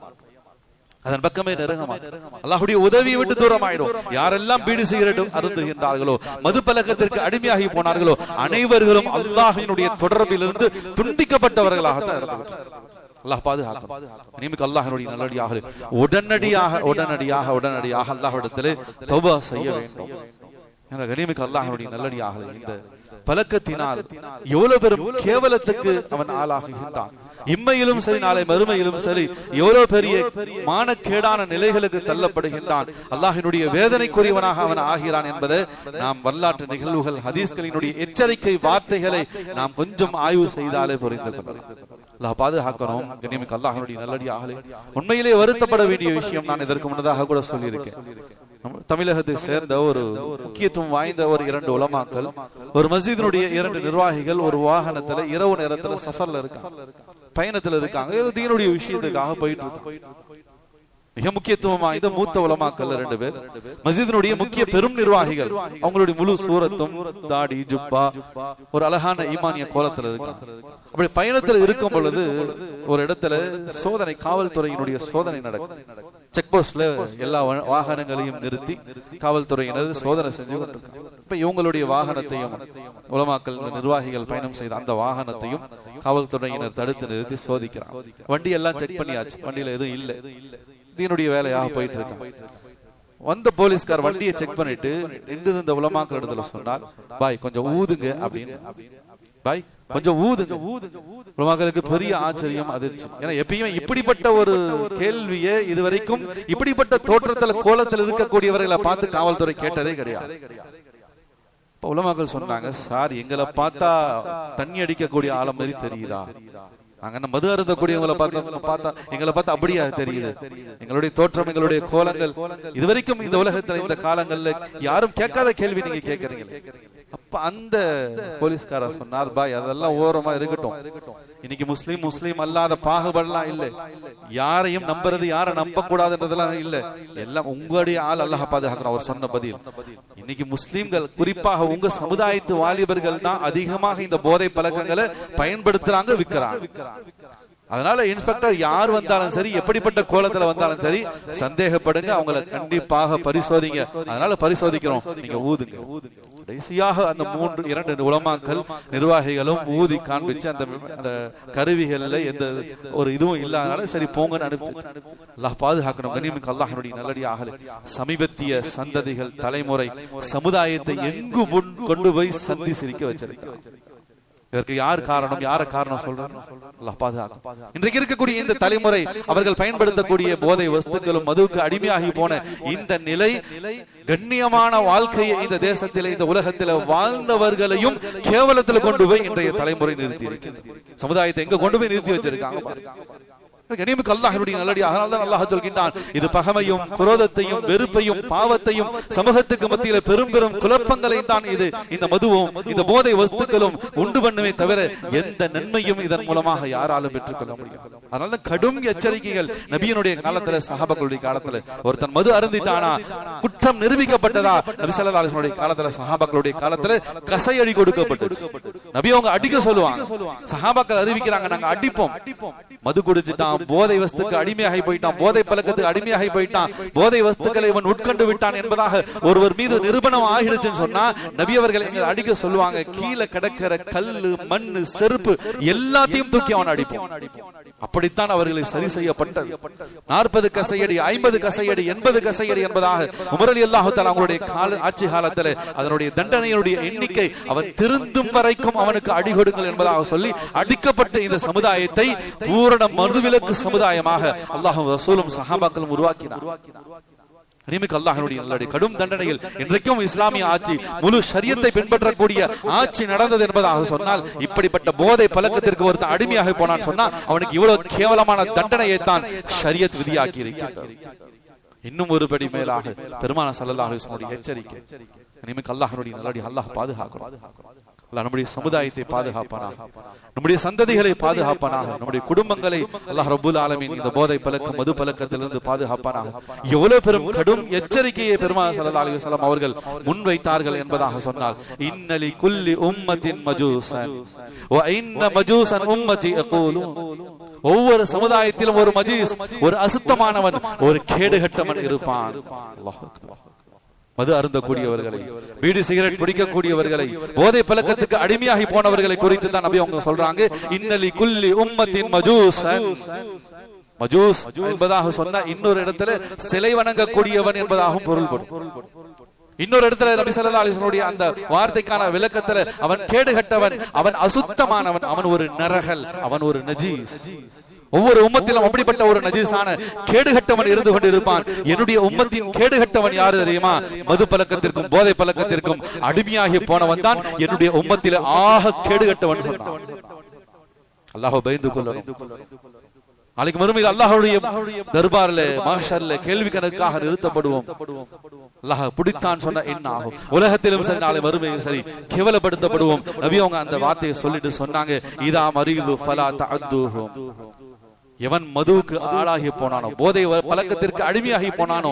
அதன் பக்கமே நெருங்க மாட்டோம், அல்லாஹ்வுடைய உதவியை விட்டு தூரம் ஆயிடும். யாரெல்லாம் பீடி சிகரெட்டும் அருந்துகின்றார்களோ, மது பழக்கத்திற்கு அடிமையாகி போனார்களோ, அனைவர்களும் அல்லாஹ்வினுடைய தொடர்பிலிருந்து துண்டிக்கப்பட்டவர்களாகத்தான் இருந்தார்கள். அல்லாஹ் பாதுகாக்கும். நிமிக்கு அல்லாஹ்வினுடைய நல்லடியாக உடனடியாக அல்லாஹ்விடத்திலே தௌபா செய்ய வேண்டும். கனிமிக்கு அல்லாஹ்வினுடைய நல்லடியாக இந்த பழக்கத்தினால் எவ்வளவு பெரும் கேவலத்துக்கு அவன் ஆளாகுகின்றான். இம்மையிலும் சரி, நாளை மறுமையிலும் சரி, எவ்வளவு பெரிய மானக்கேடான நிலைகளுக்கு தள்ளப்படுகின்றான். அல்லாஹ்வினுடைய வேதனைக்குரியவனாக அவன் ஆகிறான் என்பதை நாம் வரலாற்று நிகழ்வுகள், ஹதீஸ்களினுடைய எச்சரிக்கை வார்த்தைகளை நாம் கொஞ்சம் ஆய்வு செய்தாலே புரிந்து கொள்ளலாம். அல்லாஹ் பாதுகாக்கணும். கண்ணியமிக்க அல்லாஹ்வினுடைய நல்லடியார்களே, உண்மையிலே வருத்தப்பட வேண்டிய விஷயம் நான் இதற்கு முன்னதாக கூட சொல்லியிருக்கேன். தமிழகத்தை சேர்ந்த ஒரு முக்கியத்துவம் வாய்ந்த ஒரு 2 உலமாக்கள், ஒரு மஸ்ஜிதினுடைய 2 நிர்வாகிகள் ஒரு வாகனத்துல இரவு நேரத்துல சஃபர்ல இருக்காங்க, பயணத்துல இருக்காங்க, ஏதோ தீனுடைய விஷயத்துக்காக போயிட்டு இருக்காங்க. மிக முக்கியத்துவம் வாய்ந்த மூத்த உலமாக்கள் 2 பேர், மஸ்ஜிதினுடைய முக்கிய பெரும் நிர்வாகிகள். அவங்களுடைய முழு சூரத்தும், தாடி, ஜுப்பா, ஒரு அழகான ஈமானிய கோலத்துல இருக்காங்க. அப்படி பயணத்துல இருக்கும் பொழுது ஒரு இடத்துல சோதனை, காவல்துறையினுடைய சோதனை நடக்கும். செக் போஸ்ட்ல எல்லா வாகனங்களையும் நிறுத்தி காவல்துறையினர் சோதனை செஞ்சு கொண்டிருக்காங்க. இப்ப இவங்களுடைய வாகனத்தையும், உலமாக்கள் நிர்வாகிகள் பயணம் செய்த அந்த வாகனத்தையும் காவல்துறையினர் தடுத்து நிறுத்தி சோதிக்கிறாங்க. வண்டி எல்லாம் செக் பண்ணியாச்சு, வண்டியில எதுவும் இல்லை, தீனுடைய வேலையாக போயிட்டு இருக்காங்க. வந்த போலீஸ்கார் வண்டியை செக் பண்ணிட்டு நின்று இருந்த உலமாக்கள் இடத்துல சொன்னார், பாய் கொஞ்சம் ஊதுங்க அப்படின்னு. பாய் கொஞ்சம் ஊதுங்க. உலமாக்களுக்கு பெரிய ஆச்சரியம், அதிர்ச்சி. ஏன்னா எப்பயுமே இப்படிப்பட்ட ஒரு கேள்வியை இதுவரைக்கும் இப்படிப்பட்ட தோற்றத்துல கோலத்தில் இருக்கக்கூடியவர்களை பார்த்து காவல்துறை கேட்டதே கிடையாது. உலமாக்கள் சொன்னாங்க, சார் எங்களை பார்த்தா தண்ணி அடிக்கக்கூடிய ஆளம் மாதிரி தெரியுதா? நாங்க மது அருந்தக்கூடியவங்களை பார்த்தா எங்களை பார்த்தா அப்படியா தெரியுது? எங்களுடைய தோற்றம், எங்களுடைய கோலங்கள் இதுவரைக்கும் இந்த உலகத்துல இந்த காலங்கள்ல யாரும் கேட்காத கேள்வி நீங்க கேட்கறீங்க. அப்ப அந்த போலீஸ்காரர் சொன்னார், பாய் அதெல்லாம் ஓரமா இருக்கட்டும், இன்னைக்கு முஸ்லீம் அல்லாத பாகுபாடுலாம் இல்லை, யாரையும் நம்புறது, யாரை நம்ப கூடாதுன்றதெல்லாம் இல்ல. எல்லாம் உங்களுடைய ஆள் அல்லாஹ் பாதுகாக்கணும். அவர் சொன்ன பதில். இன்னைக்கு முஸ்லிம்கள், குறிப்பாக உங்க சமுதாயத்து வாலிபர்கள் தான் அதிகமாக இந்த போதை பழக்கங்களை பயன்படுத்துறாங்க, விற்கிறாங்க. அதனால இன்ஸ்பெக்டர் யார் வந்தாலும் சரி, எப்படிப்பட்ட கோலத்துல வந்தாலும் சரி, சந்தேகப்படுங்க, அவங்களை கண்டிப்பாக பரிசோதிங்க. அதனால பரிசோதிக்கிறோம், நீங்க ஊதுங்க. கடைசியாக அந்த 2 உலமாக்கள் நிர்வாகிகளும் ஊதி காண்பிச்சு அந்த கருவிகள்ல எந்த ஒரு இதுவும் இல்லாதனால சரி போங்கன்னு அனுப்பிச்சு. அல்லாஹ் பாதுகாக்கணும். கனிமிக்க அல்லாஹ்வுடைய நல்லடியார்களே, சமீபத்திய சந்ததிகள், தலைமுறை, சமுதாயத்தை எங்கு கொண்டு போய் சந்தி சிரிக்க வச்சிருக்கிறார். இதற்கு யார் காரணம்? யார காரணம் சொல்றாங்க? அல்லாஹ் பாதுகாக்கும். இன்றைக்கு இருக்கக்கூடிய இந்த தலைமுறை அவர்கள் பயன்படுத்தக்கூடிய போதை வஸ்துக்களும் மதுவுக்கு அடிமையாகி போன இந்த நிலை கண்ணியமான வாழ்க்கையை இந்த தேசத்திலே, இந்த உலகத்தில வாழ்ந்தவர்களையும் கேவலத்தில் கொண்டு போய் இன்றைய தலைமுறை நிறுத்தி இருக்கிறது. சமுதாயத்தை எங்க கொண்டு போய் நிறுத்தி வச்சிருக்காங்க. கனிமிக்க அல்லாஹ்வுடைய நல்லடியாக அல்லாஹ் சொல்கின்றான், இது பகைமையும் குரோதத்தையும் வெறுப்பையும் பாவத்தையும் சமூகத்துக்கு மத்தியில பெரும் பெரும் குழப்பங்களை தான் இது இந்த மதுவும் இந்த போதை வஸ்துக்களும் உண்டு பண்ணுமே தவிர எந்த நன்மையும் இதன் மூலமாக யாராலும் பெற்றுக்கொள்ள முடியும். அதனால கடும் எச்சரிக்கைகள் நபியினுடைய காலத்துல, சஹாபாக்களுடைய காலத்துல. ஒருத்தன் மது அருந்திட்டானா குற்றம் நிரூபிக்கப்பட்டதா? நபி ஸல்லல்லாஹு அலைஹி வஸல்லம் காலத்துல, சஹாபாக்களுடைய காலத்துல கசையடி கொடுக்கப்பட்டது. நபி அவங்க அடிக்க சொல்லுவாங்க, சஹாபாக்கள் அறிவிக்கிறாங்க, நாங்க அடிப்போம். மது குடிச்சிட்டான், போதை வஸ்துக்கு அடிமையாகி போயிட்டான், போதை பழக்கத்துக்கு அடிமையாகி போயிட்டான், போதை வஸ்துக்களை இவன் உட்கொண்டு விட்டான் என்பதாக ஒருவர் மீது நிரூபணம் ஆகிடுச்சுன்னு சொன்னா நபி அவர்கள் எங்களை அடிக்க சொல்லுவாங்க, கீழே கிடக்கிற கல்லு, மண்ணு, செருப்பு எல்லாத்தையும் தூக்கி அவன் அடிப்போம். அப்படித்தான் அவர்களை சரி செய்யப்பட்டது. 40 கசையடி, 50 கசையடி, 80 கசையடி என்பதாக உமர் ரலியல்லாஹு தஆலா அவங்களுடைய ஆட்சி காலத்தில் அதனுடைய தண்டனையுடைய எண்ணிக்கை, அவன் திருந்தும் வரைக்கும் அவனுக்கு அடி கொடுங்கள் என்பதாக சொல்லி அடிக்கப்பட்ட இந்த சமுதாயத்தை பூரண மதுவிலக்கு சமுதாயமாக அல்லாஹ்வும் ரசூலும் சஹாபாக்களும் உருவாக்கினார். கனிமிக்க அல்லாஹ்வுடைய நல்லடி கடும் தண்டனையில் இன்றைக்கும் இஸ்லாமிய ஆட்சி, முழு ஷரியத்தை பின்பற்றக்கூடிய ஆட்சி நடந்தது என்பதாக சொன்னால், இப்படிப்பட்ட போதை பழக்கத்திற்கு ஒருத்தன் அடிமையாக போனான்னு சொன்னா அவனுக்கு இவ்வளவு கேவலமான தண்டனையை தான் ஷரியத் விதியாக்கி இருக்கிறது. இன்னும் ஒரு படி மேலாக பெருமானார் ஸல்லல்லாஹு அலைஹி வஸல்லம் எச்சரிக்கை. கனிமிக்க அல்லாஹ்வுடைய நல்லடி அல்லாஹ் பாதுகாக்கணும். நம்முடைய சமுதாயத்தை பாதுகாப்பானாக, நம்முடைய சந்ததிகளை பாதுகாப்பானாக, நம்முடைய குடும்பங்களை அல்லாஹ் ரப்பல் ஆலமீன் இந்த போதை பழக்கம், மது பழக்கத்திலிருந்து பாதுகாப்பானாக. எவ்வளவு பெரும் கடும் எச்சரிக்கையை பெருமானார் ஸல்லல்லாஹு அலைஹி வஸல்லம் அவர்கள் முன்வைத்தார்கள் என்பதாக சொன்னால், இன்னலி குல்லி உம்மத்தின் மஜூசன் வ இன்ன மஜூசன் உம்மத்தி யகூலு. ஒவ்வொரு சமுதாயத்திலும் ஒரு மஜீஸ், ஒரு அசுத்தமானவன், ஒரு கேடுகட்டவன் இருப்பான். அல்லாஹ் அக்பர். மது அருந்தக்கூடியவர்களை, பீடி சிகரெட் குடிக்கக்கூடியவர்களை, போதை பழக்கத்துக்கு அடிமையாகி போனவர்களை குறித்து தான் நபி அவங்க சொல்றாங்க, இன்னலி குல்லி உம்மத்தின் மஜூசன். மஜூஸ் என்பதாக சொன்னா இன்னொரு இடத்துல சிலை வணங்கக்கூடியவன் என்பதாகவும் பொருள்படும். இன்னொரு இடத்துல நபி ஸல்லல்லாஹு அலைஹி வஸல்லம் அந்த வார்த்தைக்கான விளக்கத்துல, அவன் கேடுகட்டவன், அவன் அசுத்தமானவன், அவன் ஒரு நரகல், அவன் ஒரு நஜீஸ். ஒவ்வொரு உம்மத்திலும் அப்படிப்பட்ட ஒரு நஜீஸான கேடுகட்டவன் இருந்து கொண்டிருப்பான். என்னுடைய உம்மத்தின் கேடுகட்டவன் யாரு தெரியுமா? மது பழக்கத்திற்கும் போதை பழக்கத்திற்கும் அடிமையாகி போனவன் தான் என்னுடைய உம்மத்தில ஆக கேடுகட்டவன் சொன்னான். அல்லாஹ் பயந்து கொள்ளணும். நாளைக்கு மறுமையில் அல்லாஹ்வுடைய தர்பார்ல, மஹ்ஷர்ல கேள்வி கணக்காக நிறுத்தப்படுவோம். அல்லாஹ் பிடித்தான் சொன்னா என்ன ஆகும்? உலகத்திலும் சரி, நாளை மறுமையில் சரி கேவலப்படுத்தப்படுவோம். நபி அவங்க அந்த வார்த்தையை சொல்லிட்டு சொன்னாங்க, இதா மரீது ஃபலா தஅதுஹும். எவன் மதுவுக்கு ஆளாகி போனானோ, போதை பழக்கத்திற்கு அடிமையாகி போனானோ,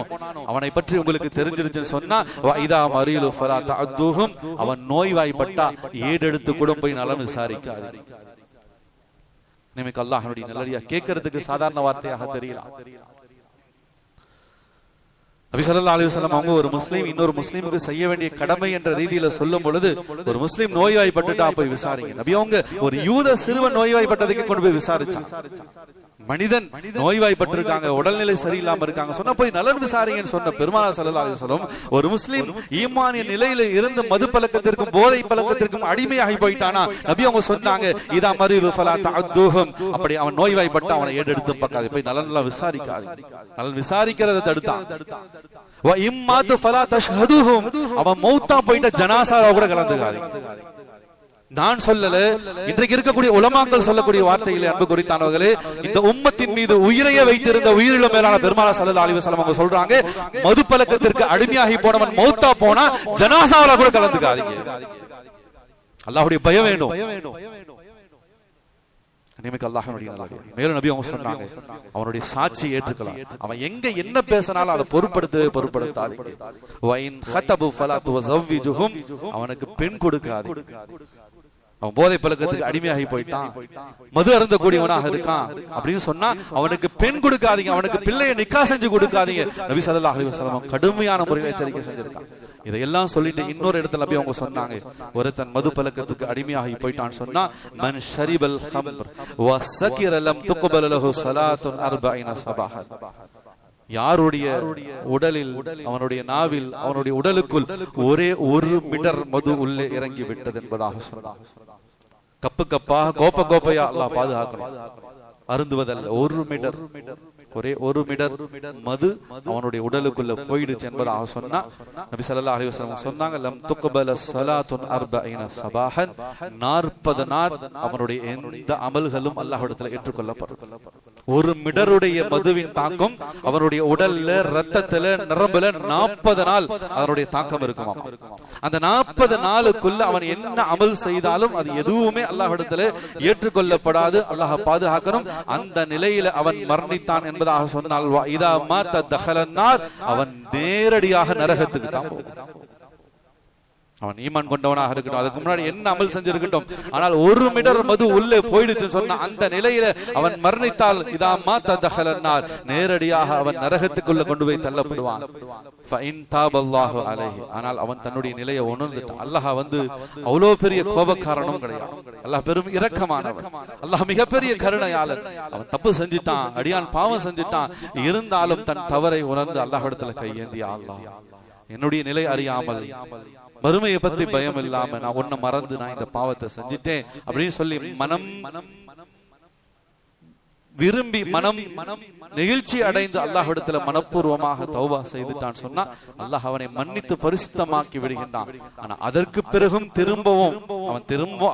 அவனை பற்றி உங்களுக்கு தெரிஞ்சிருச்சுன்னு சொன்னா, இதா மரீது ஃபலா தஅதுஹும், அவன் நோய்வாய்ப்பட்டா ஏடெடுத்து கூட போய் நலம் விசாரிக்காது. நிமிக்க அல்லாஹ்வுடைய நல்லடியா, கேட்கறதுக்கு சாதாரண வார்த்தையாக தெரியலாம். நபி ஸல்லல்லாஹு அலைஹி வஸல்லம் அவங்க ஒரு முஸ்லீம் இன்னொரு முஸ்லீமுக்கு செய்ய வேண்டிய கடமை என்ற ரீதியில சொல்லும் பொழுது, ஒரு முஸ்லீம் நோய்வாய்ப்பட்டுட்டா போய் விசாரிங்க. நபி அவங்க ஒரு யூத சிறுவன் நோய்வாய்ப்பட்டதுக்கு கொண்டு போய் விசாரிச்சான். மனிதன் நோய்வாய்ப்பட்டிருக்காங்க, உடல்நிலை சரியில்லாம இருக்காங்க சொன்னா போய் நலன் விசாரிங்கன்னு சொன்ன பெருமானார் ஸல்லல்லாஹு அலைஹி வஸல்லம், ஒரு முஸ்லீம் ஈமானிய நிலையில இருந்து மது பழக்கத்திற்கும் போதை பழக்கத்திற்கும் அடிமையாகி போயிட்டானா, நபி அவங்க சொன்னாங்க, இதா மரீது ஃபலா தஅதுஹும். அப்படி அவன் நோய்வாய்ப்பட்டா அவனை ஏடெடுத்து பார்க்காது, போய் நலன் விசாரிக்காது. நலன் விசாரிக்கிறத தடுத்தான். வ இம்மாது ஃபலா தஷ்ஹதுஹும். அவன் மௌத்தா போயிட்ட ஜனாசாவை கூட கலந்துக்காது. நான் சொல்லல, இன்றைக்கு இருக்கக்கூடிய உலமாக்கள் சொல்லக்கூடிய வார்த்தைகளை அன்பு குறித்தானவர்களே, இந்த உம்மத்தின் மீது உயிரையே வைத்திருந்த உயிரிழ மேலான பெருமானார் ஸல்லல்லாஹு அலைஹி வஸல்லம் அவங்க சொல்றாங்க, மது பழக்கத்திற்கு அடிமையாகி போனவன் மௌத்தா போனா ஜனாசாவுல கூட கலந்துக்காதீங்க. அல்லாஹ்வுடைய பயம் வேணும். நிமிக்கு அல்லாஹ்வுடைய நல்லடியார். மேலும் நபி அவங்க சொன்னாங்க, அவனுடைய சாட்சி ஏற்றுக்கலாம். அவன் எங்க என்ன பேசினாலும் அதை பொருட்படுத்தாதீங்க. வைன் ஹதபு ஃபலா துஸவ்விஜுஹும், அவனுக்கு பெண் கொடுக்காது. அவன் போதை பழக்கத்துக்கு அடிமையாகி போயிட்டான், மது அருந்தக்கூடியவனாக இருக்கான் அப்படின்னு சொன்னா அவனுக்கு பெண் கொடுக்காதீங்க, அவனுக்கு பிள்ளையை நிக்கா செஞ்சு கொடுக்காதீங்க. நபி ஸல்லல்லாஹு அலைஹி வஸல்லம் கடுமையான முறையில் எச்சரிக்கை செஞ்சிருக்கான். இதையெல்லாம் சொல்லிட்டு இன்னொரு இடத்துல நபி அவங்க சொன்னாங்க, ஒருத்தன் மது பழக்கத்துக்கு அடிமையாகி போயிட்டான்னு சொன்னா, மன் ஷரிபல் ஹம்ர் வ ஸகிர லம் துக்பல் லஹு ஸலாத்துன் 40 ஸபாஹன், யாருடைய உடலில், அவனுடைய நாவில், அவனுடைய உடலுக்குள் ஒரே ஒரு மிடர் மது உள்ளே இறங்கி விட்டது என்பதாக சொன்னார். கப்பு கப்பாக கோப்பையா அல்லாஹ் பாதுகாக்கணும். அருந்துவதல்ல, ஒரு மிடர், ஒரே ஒரு மிடர் மது அவனுடைய உடலுக்குள்ள போயிடுச்சு என்பதாக சொன்னா நபி ஸல்லல்லாஹு அலைஹி வஸல்லம் சொன்னாங்க, லம் துக்பல ஸலாத்துன் 40 ஸபாஹன், 40 நாள் அவனுடைய எந்த அமல்களும் அல்லாஹ்விடத்தில் ஏற்றுக்கொள்ளப்படும். ஒரு மிடருடைய மதுவின் தாக்கம் அவனுடைய உடல்ல, ரத்தத்துல, நரம்புல 40 நாள் அதனுடைய தாக்கம் இருக்குமா. அந்த 40 நாளுக்குள்ள அவன் என்ன அமல் செய்தாலும் அது எதுவுமே அல்லாஹ்விடத்தில் ஏற்றுக்கொள்ளப்படாது. அல்லாஹ் பாதுகாக்கணும். அந்த நிலையில அவன் மரணித்தான் என்பதாக சொன்னால், இதா மாத தஹலன் நார், அவன் நேரடியாக நரகத்துக்கு தான் போவான். அவன் ஈமான் கொண்டவனாக இருக்கட்டும், அதுக்கு முன்னாடி என்ன அமல் செஞ்சிருக்கட்டும், ஆனால் ஒரு மிடர் மது உள்ளே போயிடுச்சுன்னு சொன்னா அந்த நிலையில அவன் மரணித்தால் இதா மாத தஹலன் நார், நேரடியாக அவன் நரகத்துக்குள்ள கொண்டு போய் தள்ளப்படுவான். ஃபஇன் தாபல்லாஹு அலைஹி, ஆனால் அவன் தன்னுடைய நிலையை உணர்ந்துட்டான். அல்லாஹ் அவ்வளவு பெரிய கோபக்காரனும் கிடையாது. அல்லாஹ் பெரும் இரக்கமானவன், அல்லாஹ் மிகப்பெரிய கருணையாளன். அவன் தப்பு செஞ்சிட்டான், அடியான் பாவம் செஞ்சிட்டான், இருந்தாலும் தன் தவறை உணர்ந்து அல்லாஹ்விடத்துல கையேந்தியா, அல்லாஹ் என்னுடைய நிலை அறியாமல், மறுமையை பத்தி பயம் இல்லாம நான் ஒன்ன மறந்து நான் இந்த பாவத்தை செஞ்சிட்டேன் அப்படின்னு சொல்லி மனம் விரும்பி, மனம் நெகிழ்ச்சி அடைந்து அல்லாஹ்விடத்துல மனப்பூர்வமாக தௌபா செய்துட்டான் சொன்னா அல்லாஹ் அவனை மன்னித்து பரிசுத்தமாக்கி விடுகின்றான். ஆனா அதற்கு பிறகும் திரும்பவும்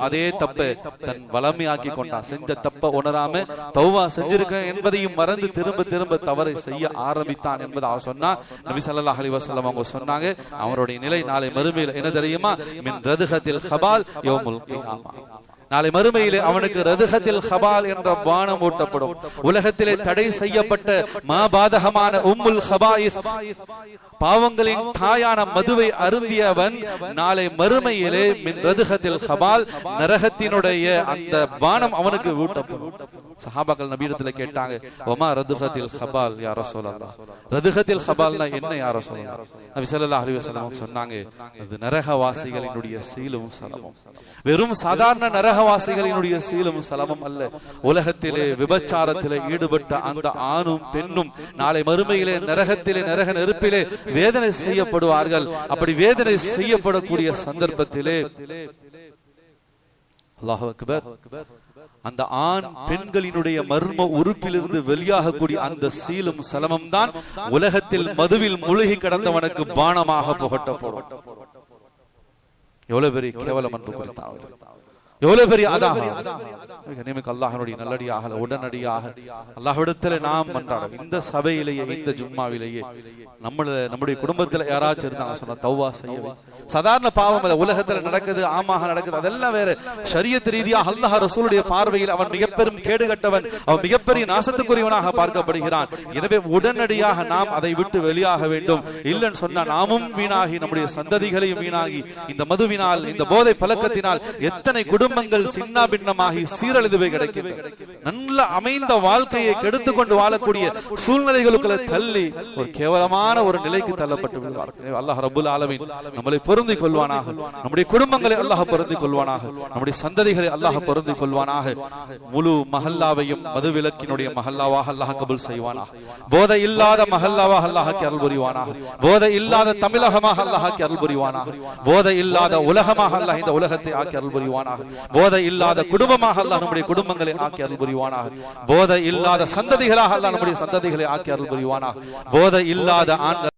அதே தப்பை தன் வளமையாக்கி கொண்டான். செஞ்ச தப்ப உணராம தௌபா செஞ்சிருக்க என்பதையும் மறந்து திரும்ப திரும்ப தவறை செய்ய ஆரம்பித்தான் என்பதாக சொன்னா நபி ஸல்லல்லாஹு அலைஹி வஸல்லம் அவங்க சொன்னாங்க, அவருடைய நிலை நாளை மறுமையில் என்ன தெரியுமா, மின் ரதுஹத்தில் ஹபால் யௌமுல் கியாமா, நாளை மறுமையிலே அவனுக்கு ரதுஹத்தில் ஹபால் என்ற பானம் ஊட்டப்படும். உலகத்திலே தடை செய்யப்பட்ட மாபாதகமான உம்முல் ஹபாயிஸ், பாவங்களின் தாயான மதுவை அருந்தியவன் நாளை மறுமையிலே மின் ரதுஹத்தில் ஹபால், நரகத்தினுடைய அந்த பானம் அவனுக்கு ஊட்டப்படும். சஹாபாக்கள் நபியிடத்துல கேட்டாங்க, வமா ரதுஹத்தில் ஹபால் யா ரசூலல்லாஹ், ரதுஹத்தில் ஹபால்னா என்ன யா ரசூலல்லாஹ்? நபி ஸல்லல்லாஹு அலைஹி வஸல்லம் சொன்னாங்க, அது நரகவாசிகளினுடைய சீலும் சலமும். வெறும் சாதாரண நரகவாசிகளினுடைய சீலும் சலமும் அல்ல, உலகத்திலே விபச்சாரத்திலே ஈடுபட்ட அந்த ஆணும் பெண்ணும் நாளை மறுமையிலே நரகத்திலே, நரக நெருப்பிலே வேதனை செய்யப்படுவார்கள். அப்படி வேதனை செய்யப்படக்கூடிய சந்தர்ப்பத்திலே அல்லாஹு அக்பர், அந்த ஆண் பெண்களினுடைய மர்ம உறுப்பிலிருந்து வெளியாகக்கூடிய அந்த சீலும் சலமும் தான் உலகத்தில் மதுவில் மூழ்கி கிடந்தவனுக்கு பானமாக புகட்டப்படும். எவ்வளவு பெரிய கேவலம் அன்பு குறித்தான், எவ்வளவு பெரிய அல்லாஹ்வுடைய நல்லடியாக உடனடியாக அல்லாஹ்விடத்தில் நாம் மன்றாடும். இந்த சபையிலேயே, இந்த ஜும்மாவிலேயே நம்முடைய குடும்பத்துல யாராச்சும் இருந்தாங்க சொன்னா தௌபா செய்யவே. சாதாரண பாவம் இல்ல, உலகத்துல நடக்குது, ஆமாக நடக்குது, அதெல்லாம் வேற. ஷரியத் ரீதியாக அல்லாஹ் ரசூலுடைய பார்வையில் அவன் மிகப்பெரும் கேடுகட்டவன், அவன் மிகப்பெரிய நாசத்துக்குரியவனாக பார்க்கப்படுகிறான். எனவே உடனடியாக நாம் அதை விட்டு வெளியாக வேண்டும். இல்லைன்னு சொன்னா நாமும் வீணாகி, நம்முடைய சந்ததிகளையும் வீணாகி, இந்த மதுவினால், இந்த போதை பழக்கத்தினால் எத்தனை குடும்பங்கள் சின்ன பின்னமாகி சீரழிதுவை கிடைக்கிறது. நல்ல அமைந்த வாழ்க்கையை கெடுத்து கொண்டு வாழக்கூடிய சூழ்நிலைகளுக்குள்ள தள்ளி ஒரு கேவலமான ஒரு நிலைக்கு தள்ளப்பட்டு விடுவார்கள். அல்லாஹ் ரப்புல் ஆலமீன் நம்மளை பொருந்திக் கொள்வானாக, நம்முடைய குடும்பங்களை அல்லாஹ் பொருந்திக் கொள்வானாக, நம்முடைய சந்ததிகளை அல்லாஹ் பொருந்திக் கொள்வானாக. முழு மஹல்லாவையும் மதுவிலக்கினுடைய மஹல்லாவாக அல்லாஹ் கபூல் செய்வானாக. போதை இல்லாத மஹல்லாவாக அல்லாஹ் அருள் புரிவானாக. போதை இல்லாத தமிழகமாக அல்லாஹ் அருள் புரிவானாக. போதை இல்லாத உலகமாக அல்லாஹ் இந்த உலகத்தை ஆக்கி அருள் புரிவானாக. போதை இல்லாத குடும்பமாக அல்லாஹ் நம்முடைய குடும்பங்களை ஆக்கி அருள் புரிவானாக. போதை இல்லாத சந்ததிகளாக அல்லாஹ் நம்முடைய சந்ததிகளை ஆக்கி அருள் புரிவானாக. போதை இல்லாத ஆண்கள்